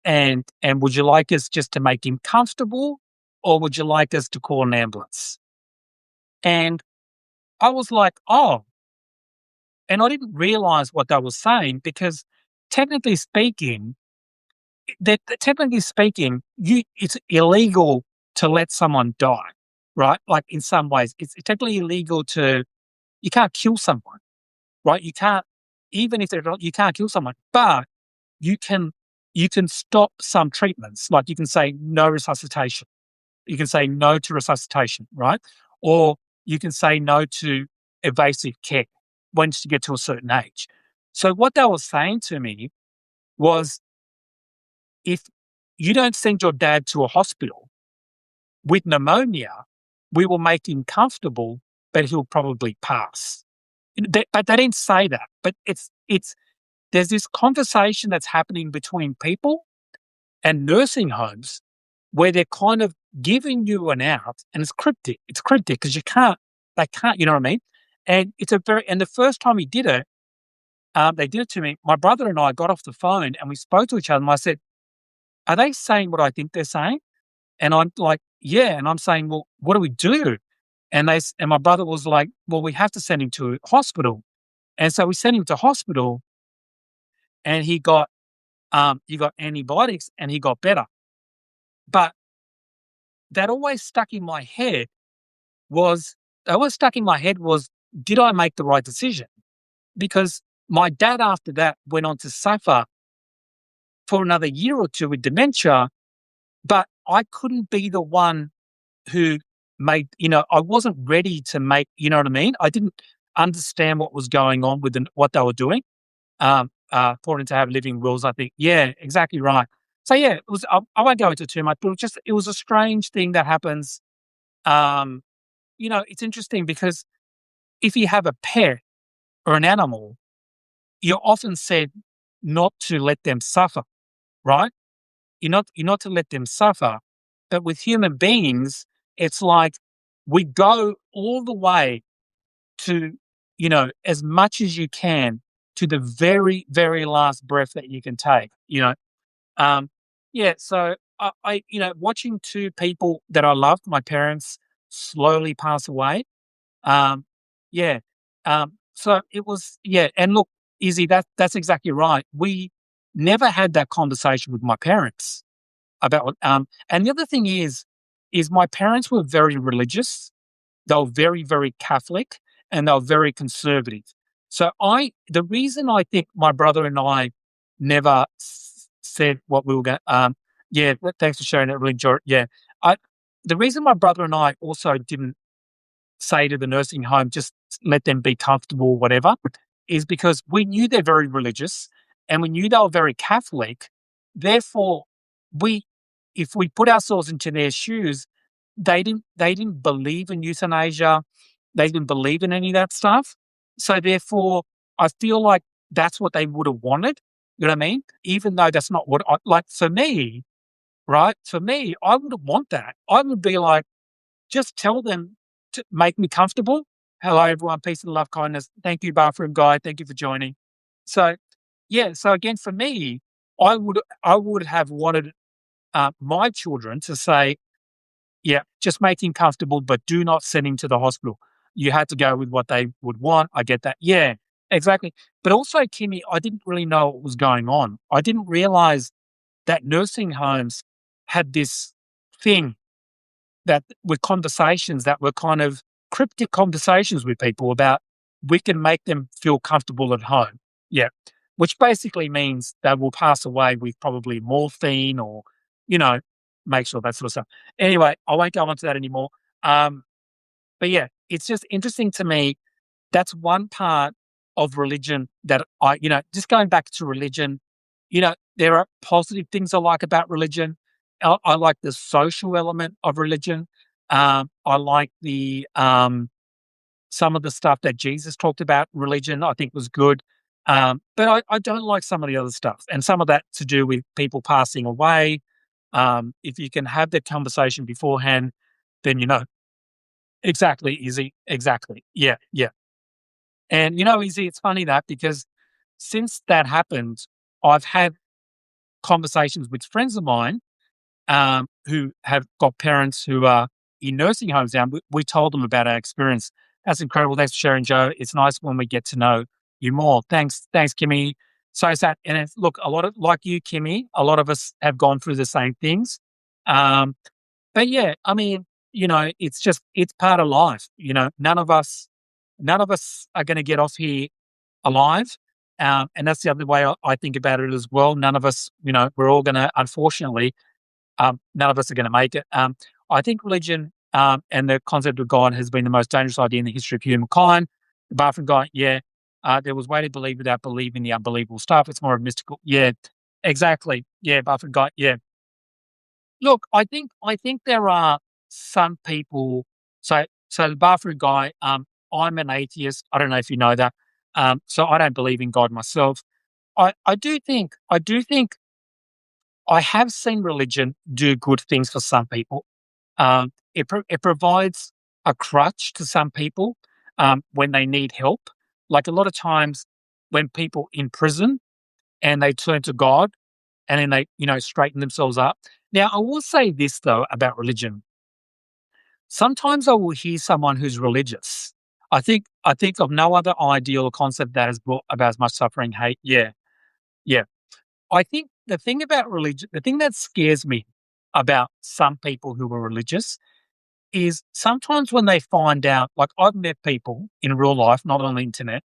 And would you like us just to make him comfortable, or would you like us to call an ambulance?" And I was like, "Oh," and I didn't realize what they were saying, because technically speaking, it's illegal to let someone die, right? Like in some ways, it's technically illegal you can't kill someone, right? You can't, even if you can't kill someone, but you can, you can stop some treatments. Like you can say no resuscitation. You can say no to resuscitation, right? Or you can say no to evasive care once you get to a certain age. So what they were saying to me was, if you don't send your dad to a hospital, with pneumonia, we will make him comfortable, but he'll probably pass. But they didn't say that. But it's there's this conversation that's happening between people and nursing homes where they're kind of giving you an out, and it's cryptic. It's cryptic because they can't, you know what I mean? And and the first time he did it, they did it to me. My brother and I got off the phone and we spoke to each other and I said, "Are they saying what I think they're saying?" And I'm like, "Yeah." And I'm saying, "Well, what do we do?" And my brother was like, "Well, we have to send him to hospital." And so we sent him to hospital and he got antibiotics and he got better. But that always stuck in my head was did I make the right decision? Because my dad after that went on to suffer for another year or two with dementia, but I couldn't be the one who I wasn't ready to make, you know what I mean? I didn't understand what was going on with what they were doing. For him to have living wills, I think, yeah, exactly right. So yeah, I won't go into too much, but it was a strange thing that happens. Um, it's interesting because if you have a pet or an animal, you're often said not to let them suffer, right? You're not to let them suffer. But with human beings, it's like we go all the way to, as much as you can to the very, very last breath that you can take. Um, yeah, so watching two people that I loved, my parents, slowly pass away. Um, yeah. So it was, yeah. And look, Izzy, that's exactly right. We never had that conversation with my parents about, and the other thing is my parents were very religious. They were very, very Catholic and they were very conservative. So the reason I think my brother and I never said what we were going, yeah, thanks for sharing that. Really enjoyed it. Yeah. The reason my brother and I also didn't say to the nursing home, just let them be comfortable, whatever, is because we knew they're very religious and we knew they were very Catholic. Therefore, we, if we put ourselves into their shoes, they didn't believe in euthanasia. They didn't believe in any of that stuff. So therefore, I feel like that's what they would have wanted. You know what I mean? Even though that's not what I like for me, right? For me, I wouldn't want that. I would be like, just tell them to make me comfortable. Hello, everyone. Peace and love, kindness. Thank you, bathroom guy. Thank you for joining. So, yeah. So again, for me, I would have wanted my children to say, yeah, just make him comfortable, but do not send him to the hospital. You had to go with what they would want. I get that. Yeah, exactly. But also, Kimmy, I didn't really know what was going on. I didn't realize that nursing homes had this thing that were conversations that were kind of cryptic conversations with people about we can make them feel comfortable at home. Yeah. Which basically means they will pass away with probably morphine or, you know, make sure that sort of stuff. Anyway, I won't go into that anymore. But yeah, it's just interesting to me. That's one part of religion that just going back to religion, there are positive things I like about religion. I like the social element of religion. I like some of the stuff that Jesus talked about religion, I think was good. But I don't like some of the other stuff. And some of that to do with people passing away. If you can have that conversation beforehand, then exactly, Izzy. Exactly. Yeah, yeah. And Izzy, it's funny that because since that happened, I've had conversations with friends of mine who have got parents who are in nursing homes now. We told them about our experience. That's incredible. Thanks for sharing, Joe. It's nice when we get to know you more. Thanks, Kimmy. So sad. And look, a lot of like you, Kimmy, a lot of us have gone through the same things. Um, but yeah, I mean, it's part of life. None of us are going to get off here alive. And that's the other way I think about it as well. None of us, we're all going to, unfortunately, none of us are going to make it. I think religion and the concept of God has been the most dangerous idea in the history of humankind. The bathroom guy, yeah. There was way to believe without believing the unbelievable stuff. It's more of mystical. Yeah, exactly. Yeah, bathroom guy. Yeah. Look, I think there are. some people, so the bathroom guy, I'm an atheist. I don't know if you know that. So I don't believe in God myself. I do think I have seen religion do good things for some people. It provides a crutch to some people when they need help. Like a lot of times when people in prison and they turn to God and then they, straighten themselves up. Now, I will say this though about religion. Sometimes I will hear someone who's religious. I think of no other ideal or concept that has brought about as much suffering, hate. Yeah, yeah. I think the thing about religion, the thing that scares me about some people who are religious is sometimes when they find out, like I've met people in real life, not on the internet,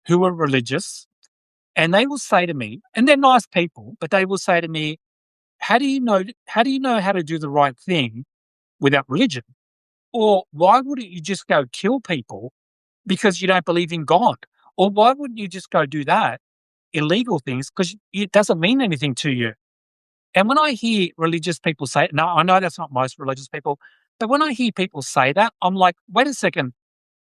who are religious, and they will say to me, and they're nice people, but they will say to me, how do you know how to do the right thing without religion? Or why wouldn't you just go kill people because you don't believe in God? Or why wouldn't you just go do that illegal things because it doesn't mean anything to you? And when I hear religious people say, no, I know that's not most religious people, but when I hear people say that, I'm like, wait a second.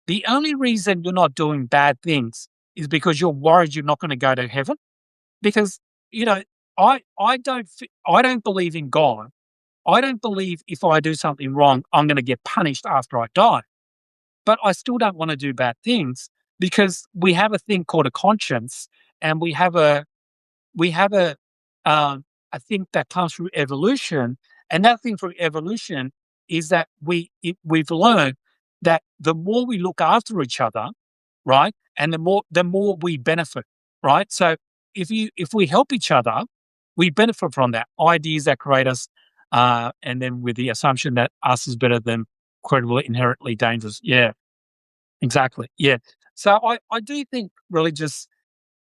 The only reason you're not doing bad things is because you're worried you're not going to go to heaven. Because you know, I don't believe in God. I don't believe if I do something wrong, I'm going to get punished after I die. But I still don't want to do bad things because we have a thing called a conscience, and we have a thing that comes through evolution, and that thing through evolution is that we've learned that the more we look after each other, right, and the more we benefit, right. So if we help each other, we benefit from that. Ideas that create us, and then with the assumption that us is better than credible, inherently dangerous. Yeah, exactly. Yeah. So I do think religious.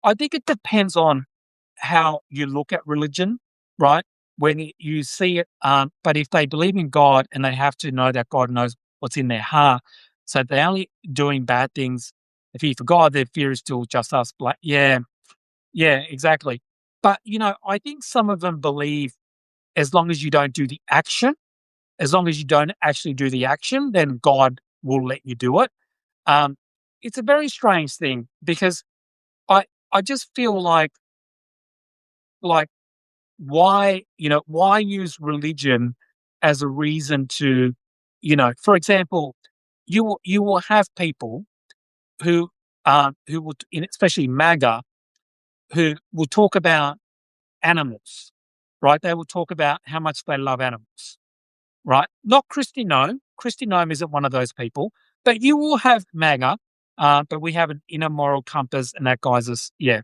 I think it depends on how you look at religion, right? When you see it, but if they believe in God and they have to know that God knows what's in their heart, so if they're only doing bad things, if he for God, their fear is still just us. Yeah, yeah, exactly. But I think some of them believe as long as you don't do the action, as long as you don't actually do the action, then God will let you do it. Um, it's a very strange thing because I just feel like why use religion as a reason to, for example, you will have people who will, especially MAGA, who will talk about animals, right? They will talk about how much they love animals, right? Not Christy Nome. Christy Nome isn't one of those people, but you will have MAGA, but we have an inner moral compass, and that guides us. Yeah,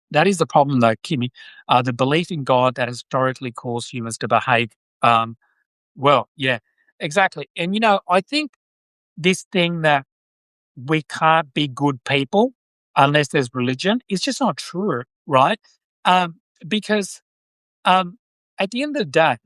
that is the problem, though, Kimmy. The belief in God that historically caused humans to behave. Um, well, yeah, exactly. And I think this thing that we can't be good people unless there's religion is just not true, right? Um, because um, at the end of the day,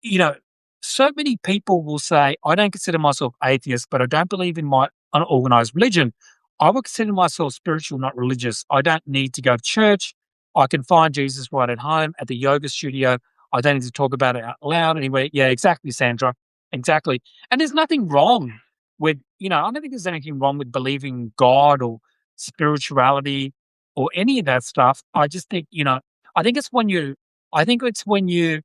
you know, so many people will say, I don't consider myself atheist, but I don't believe in my unorganized religion. I would consider myself spiritual, not religious. I don't need to go to church. I can find Jesus right at home at the yoga studio. I don't need to talk about it out loud anyway. Yeah, exactly, Sandra. Exactly. And there's nothing wrong with, I don't think there's anything wrong with believing God or spirituality or any of that stuff. I just think, I think it's when you, I think it's when you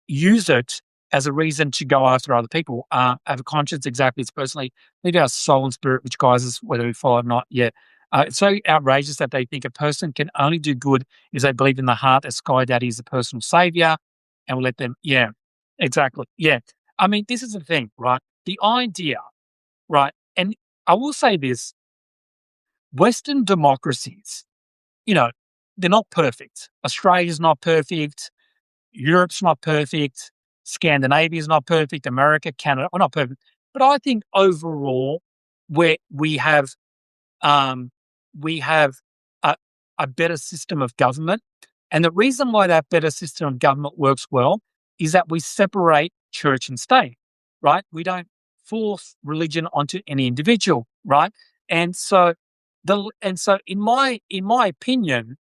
use it as a reason to go after other people. Have a conscience, exactly. It's personally, leave our soul and spirit, which guides us whether we follow or not. Yeah. It's so outrageous that they think a person can only do good if they believe in the heart that Sky Daddy is a personal savior and will let them. Yeah, exactly. Yeah. I mean, this is the thing, right? The idea, right? And I will say this Western democracies, you know, they're not perfect. Australia's not perfect. Europe's not perfect. Scandinavia's not perfect. America, Canada are not perfect. But I think overall, we have um, we have a, a better system of government, and the reason why that better system of government works well is that we separate church and state. Right? We don't force religion onto any individual. Right? And so and so in my opinion,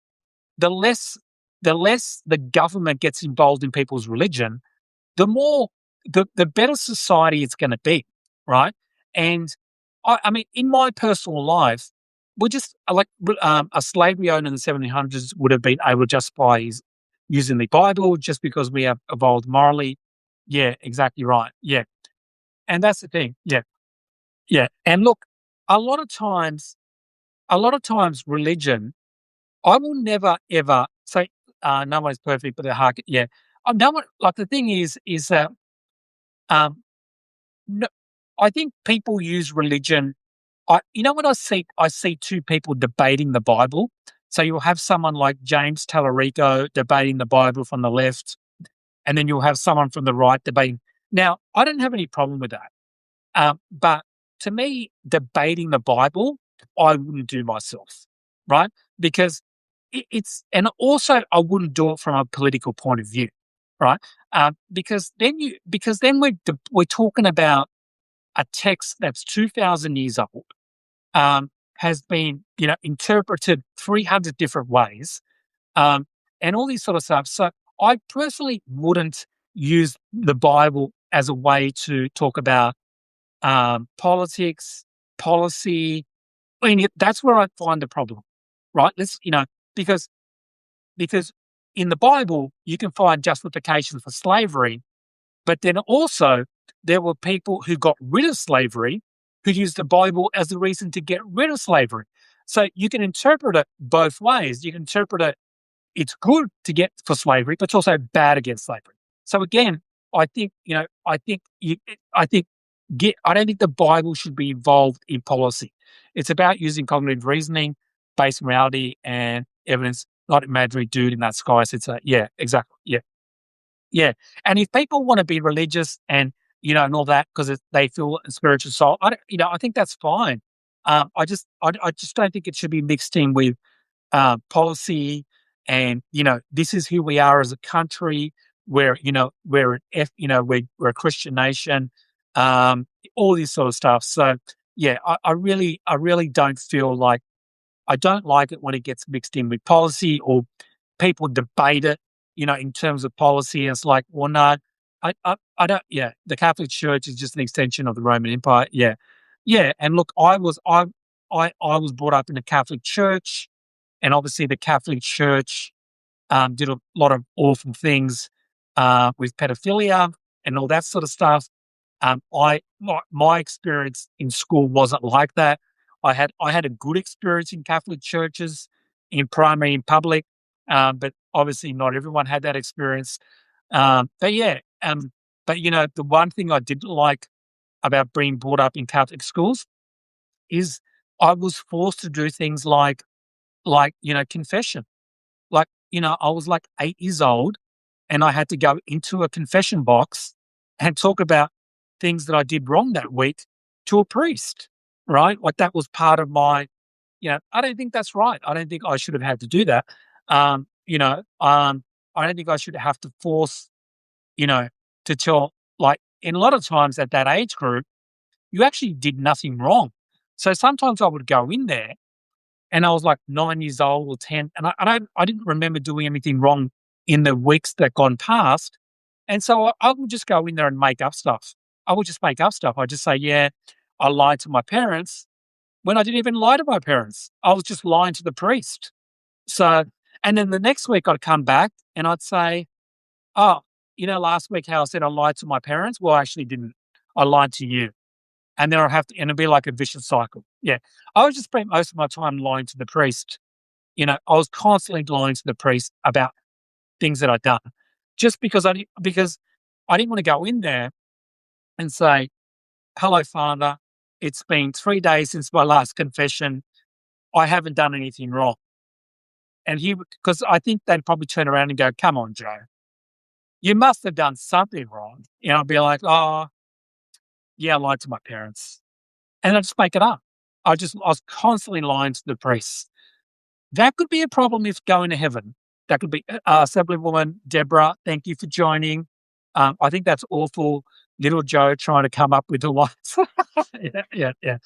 the less the government gets involved in people's religion, the more the better society it's going to be, right? And I mean, in my personal life, we just a slavery owner in the 1700s would have been able to justify his using the Bible just because we have evolved morally. Yeah, exactly right. Yeah, and that's the thing. Yeah, yeah. And look, a lot of times, religion. I will never ever say no one is perfect, but they're hard. Yeah, no one. Like the thing is that um, no, I think people use religion. When I see two people debating the Bible. So you'll have someone like James Talarico debating the Bible from the left, and then you'll have someone from the right debating. Now, I don't have any problem with that. But to me, debating the Bible, I wouldn't do myself, right? Because and also I wouldn't do it from a political point of view, right? Because then we're talking about a text that's 2,000 years old, has been interpreted 300 different ways, and all these sort of stuff. So I personally wouldn't use the Bible as a way to talk about politics, policy. I mean, that's where I find the problem, right? Because because in the Bible you can find justification for slavery, but then also there were people who got rid of slavery who used the Bible as a reason to get rid of slavery. So you can interpret it both ways. You can interpret it, it's good to get for slavery, but it's also bad against slavery. So again, I think, I think I don't think the Bible should be involved in policy. It's about using cognitive reasoning based on reality and evidence, not imaginary dude in that sky. So it's yeah, exactly. Yeah. Yeah. And if people want to be religious and all that because they feel a spiritual soul, I think that's fine. I just don't think it should be mixed in with policy and this is who we are as a country. We're a Christian nation, all this sort of stuff. So yeah, I really don't feel like I don't like it when it gets mixed in with policy or people debate it, in terms of policy. And it's like, well, no, I don't. Yeah, the Catholic Church is just an extension of the Roman Empire. Yeah, yeah. And look, I was brought up in a Catholic church, and obviously the Catholic Church did a lot of awful things with pedophilia and all that sort of stuff. My experience in school wasn't like that. I had a good experience in Catholic churches, in primary and public, but obviously not everyone had that experience. But yeah, but the one thing I didn't like about being brought up in Catholic schools is I was forced to do things like confession. I was like 8 years old and I had to go into a confession box and talk about things that I did wrong that week to a priest, right? Like that was part of I don't think that's right. I don't think I should have had to do that. I don't think I should have to force, you know, to tell, like, in a lot of times at that age group, you actually did nothing wrong. So sometimes I would go in there and I was like 9 years old or 10, and I didn't remember doing anything wrong in the weeks that gone past. And so I would just go in there and make up stuff. I would just make up stuff. I'd just say, yeah, I lied to my parents when I didn't even lie to my parents. I was just lying to the priest. So, and then the next week I'd come back and I'd say, oh, last week how I said I lied to my parents? Well, I actually didn't. I lied to you. And then and it'd be like a vicious cycle. Yeah. I would just spend most of my time lying to the priest. I was constantly lying to the priest about things that I'd done just because I didn't want to go in there and say, hello, Father, it's been 3 days since my last confession. I haven't done anything wrong. And because I think they'd probably turn around and go, come on, Joe, you must have done something wrong. I'd be like, oh, yeah, I lied to my parents. And I just make it up. I was constantly lying to the priests. That could be a problem if going to heaven. That could be Assemblywoman Deborah. Thank you for joining. I think that's awful. Little Joe trying to come up with the lies. Yeah.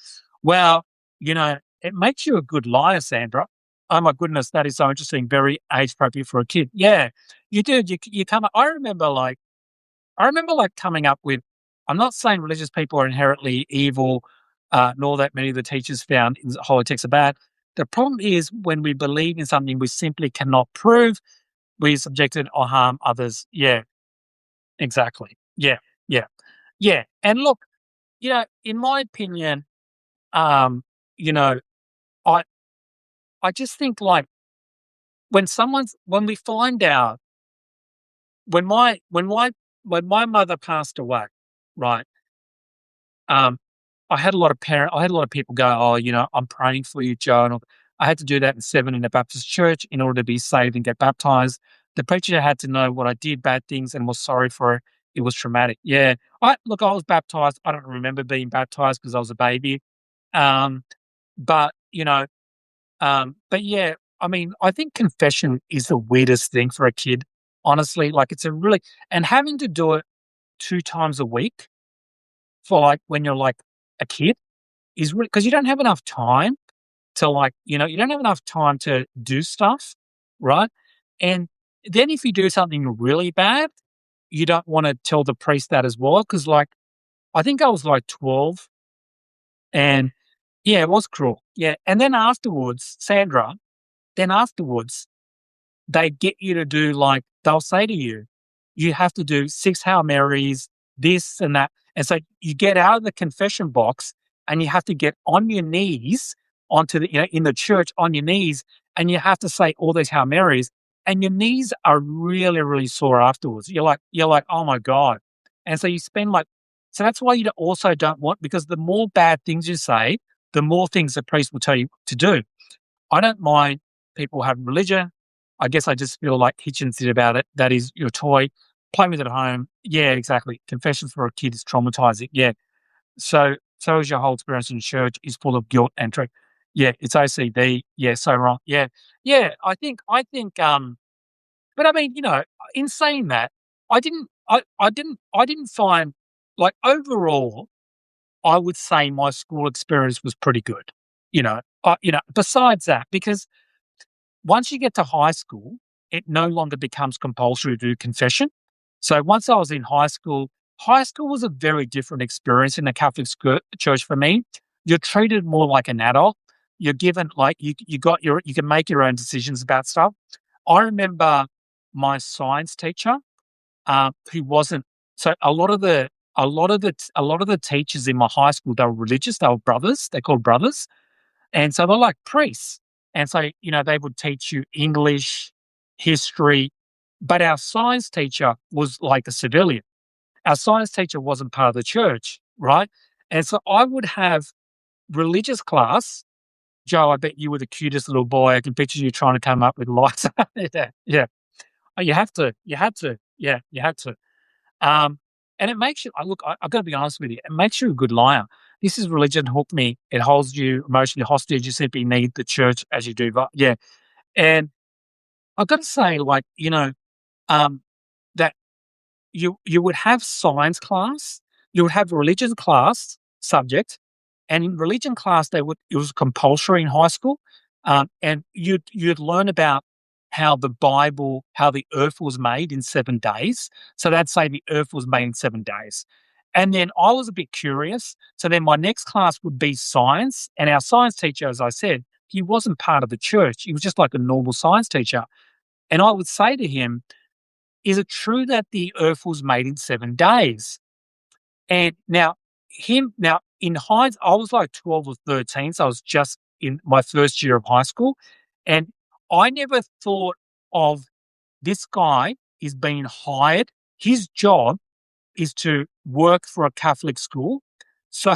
Well, it makes you a good liar, Sandra. Oh my goodness, that is so interesting. Very age appropriate for a kid. Yeah, you do. You come up. I remember, I remember like coming up with, I'm not saying religious people are inherently evil, nor that many of the teachers found in the holy texts are bad. The problem is when we believe in something we simply cannot prove, we subjected or harm others. Yeah, exactly. Yeah, yeah, yeah. And look, in my opinion, um, you know, I I just think like when we find out when my mother passed away, right? Um, I had a lot of people go, "Oh, I'm praying for you, Joe." And I had to do that in 7 in a Baptist church in order to be saved and get baptized. The preacher had to know what I did, bad things, and was sorry for it. It was traumatic. Yeah. I was baptized. I don't remember being baptized because I was a baby. Um, but but yeah, I mean, I think confession is the weirdest thing for a kid, honestly. Like it's a really and having to do it 2 times a week for like when you're like a kid is really because you don't have enough time to like, you don't have enough time to do stuff, right? And then if you do something really bad, you don't want to tell the priest that as well. Cause like I think I was like 12 and yeah, it was cruel. Yeah. And then afterwards, Sandra, then afterwards, they get you to do like they'll say to you, you have to do 6 Hail Marys, this and that. And so you get out of the confession box and you have to get on your knees onto the, in the church on your knees and you have to say all these Hail Marys and your knees are really, really sore afterwards. You're like, oh my God. And so you spend like, so that's why also don't want, because the more bad things you say, the more things the priest will tell you to do. I don't mind people having religion. I guess I just feel like Hitchens did about it. That is your toy. Play with it at home. Yeah, exactly. Confession for a kid is traumatizing. Yeah. So is your whole experience in church is full of guilt and trick. Yeah, it's OCD. Yeah, so wrong. Yeah. Yeah. I think but I mean, in saying that, I didn't find like overall, I would say my school experience was pretty good. Besides that, because once you get to high school, it no longer becomes compulsory to do confession. So once I was in high school was a very different experience in the Catholic church for me. You're treated more like an adult. You're given like you can make your own decisions about stuff. I remember my science teacher, who wasn't so a lot of the teachers in my high school, they were religious. They were brothers. They called brothers, and so they're like priests. And so, they would teach you English, history, but our science teacher was like a civilian. Our science teacher wasn't part of the church, right? And so I would have religious class. Joe, I bet you were the cutest little boy. I can picture you trying to come up with lights. Yeah. Yeah. Oh, you have to. You had to. Yeah, you had to. Um, and it makes you look, I've got to be honest with you, it makes you a good liar. This is religion hooked me. It holds you emotionally hostage. You simply need the church as you do. But yeah. And I've got to say, like, um, that you would have science class, you would have religion class subject, and in religion class it was compulsory in high school, and you'd learn about how the earth was made in 7 days. So they'd say the earth was made in 7 days. And then I was a bit curious. So then my next class would be science. And our science teacher, as I said, he wasn't part of the church. He was just like a normal science teacher. And I would say to him, is it true that the earth was made in 7 days? And now in hindsight, I was like 12 or 13, so I was just in my first year of high school. And I never thought of this guy is being hired. His job is to work for a Catholic school. So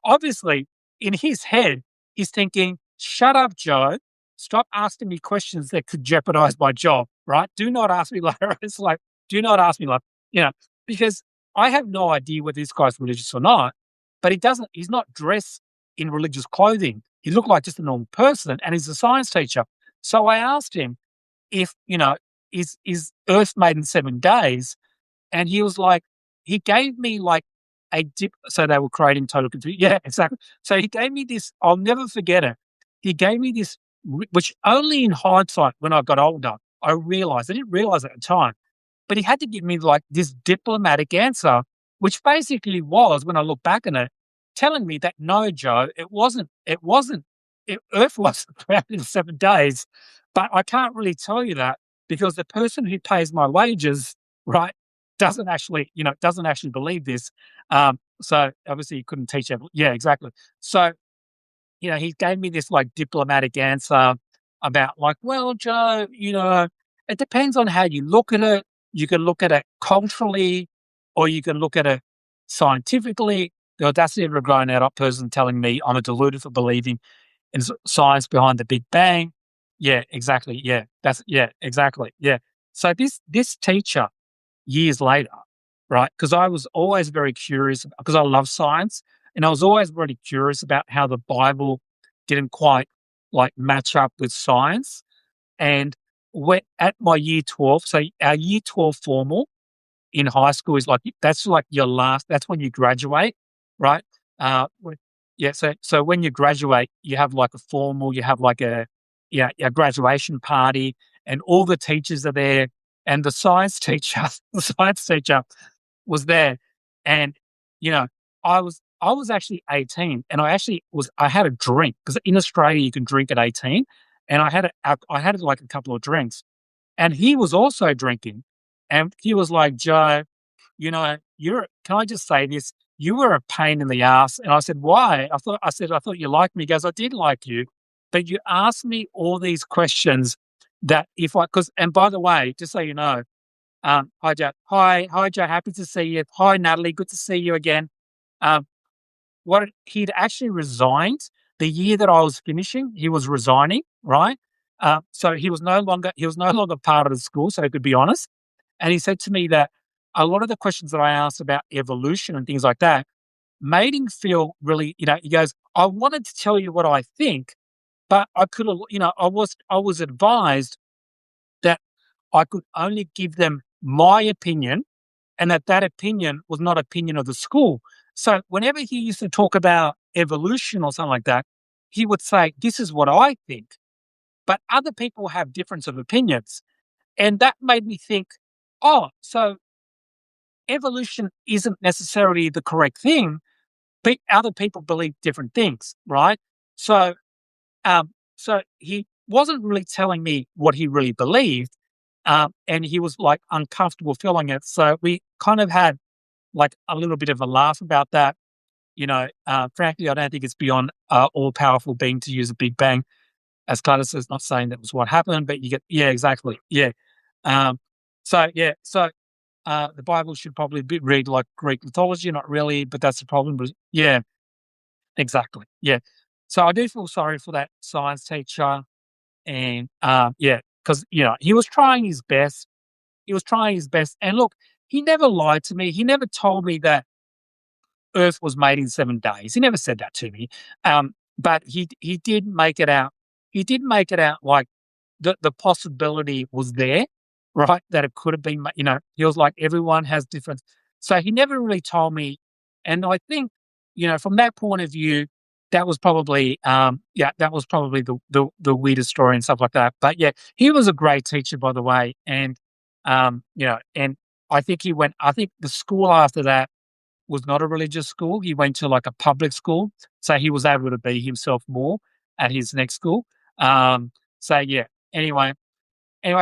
obviously in his head, he's thinking, shut up, Joe. Stop asking me questions that could jeopardize my job, right? Do not ask me later. It's like, do not ask me like, because I have no idea whether this guy's religious or not, but he's not dressed in religious clothing. He looked like just a normal person and he's a science teacher. So I asked him if, is Earth made in 7 days? And he was like, he gave me like a dip. So they were creating total confusion. Yeah, exactly. So he gave me this, I'll never forget it. He gave me this, which only in hindsight, when I got older, I didn't realize at the time, but he had to give me like this diplomatic answer, which basically was, when I look back on it, telling me that no, Joe, Earth wasn't created in 7 days. But I can't really tell you that because the person who pays my wages, right, doesn't actually believe this. So obviously he couldn't teach everyone. Yeah, exactly. So, he gave me this like diplomatic answer about like, well, Joe, it depends on how you look at it. You can look at it culturally or you can look at it scientifically. The audacity of a grown adult person telling me I'm a deluded for believing in science behind the Big Bang. Yeah, exactly. Yeah, exactly. Yeah. So this teacher years later, right? Because I was always very curious because I love science, and I was always really curious about how the Bible didn't quite like match up with science. And when at my year 12, so our year 12 formal in high school is like your last. That's when you graduate, right? When- yeah. So when you graduate, you have like a formal, you have like a graduation party, and all the teachers are there, and the science teacher, the science teacher was there, and you know, I was actually 18, and I had a drink because in Australia you can drink at 18, and I had like a couple of drinks, and he was also drinking, and he was like, Joe, can I just say this? You were a pain in the ass. And I said, why? I thought you liked me. He goes, I did like you, but you asked me all these questions that and by the way, just so you know, hi, Joe. Hi, Joe. Happy to see you. Hi, Natalie. Good to see you again. Um, he'd actually resigned the year that I was finishing. He was resigning, right? So he was no longer part of the school, so he could be honest. And he said to me that a lot of the questions that I asked about evolution and things like that made him feel really, he goes, I wanted to tell you what I think, but I could have, I was advised that I could only give them my opinion and that opinion was not opinion of the school. So whenever he used to talk about evolution or something like that, he would say, this is what I think, but other people have difference of opinions. And that made me think, oh, so evolution isn't necessarily the correct thing, but other people believe different things, right? So, so he wasn't really telling me what he really believed, and he was like uncomfortable feeling it. So we kind of had like a little bit of a laugh about that. Frankly, I don't think it's beyond all powerful being to use a Big Bang as Cladis is not saying that was what happened, but you get, yeah, exactly. Yeah. Um, so the Bible should probably be read like Greek mythology, not really, but that's the problem. But yeah, exactly. Yeah. So I do feel sorry for that science teacher. And yeah, because, he was trying his best. He was trying his best. And look, he never lied to me. He never told me that Earth was made in 7 days. He never said that to me. But he did make it out. He did make it out like the possibility was there, right? That it could have been, he was like, everyone has different. So he never really told me. And I think, from that point of view, that was probably the weirdest story and stuff like that. But yeah, he was a great teacher, by the way. And, and I think the school after that was not a religious school. He went to like a public school. So he was able to be himself more at his next school. So yeah, anyway,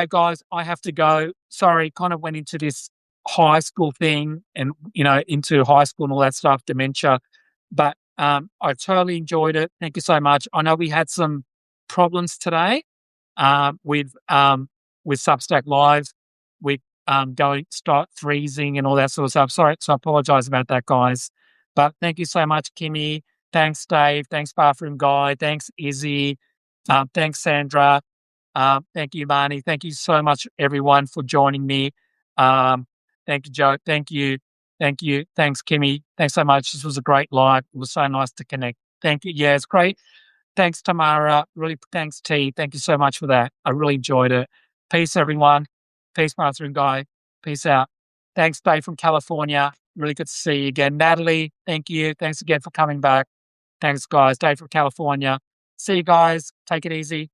guys, I have to go. Sorry, kind of went into this high school thing and, into high school and all that stuff, dementia. But I totally enjoyed it. Thank you so much. I know we had some problems today with Substack Live, with going start freezing and all that sort of stuff. Sorry, so I apologize about that, guys. But thank you so much, Kimmy. Thanks, Dave. Thanks, Bathroom Guy. Thanks, Izzy. Thanks, Sandra. Thank you, Marnie. Thank you so much, everyone, for joining me. Thank you, Joe. Thank you. Thank you. Thanks, Kimmy. Thanks so much. This was a great live. It was so nice to connect. Thank you. Yeah, it's great. Thanks, Tamara. Really, thanks, T. Thank you so much for that. I really enjoyed it. Peace, everyone. Peace, Master and Guy. Peace out. Thanks, Dave from California. Really good to see you again. Natalie, thank you. Thanks again for coming back. Thanks, guys. Dave from California. See you guys. Take it easy.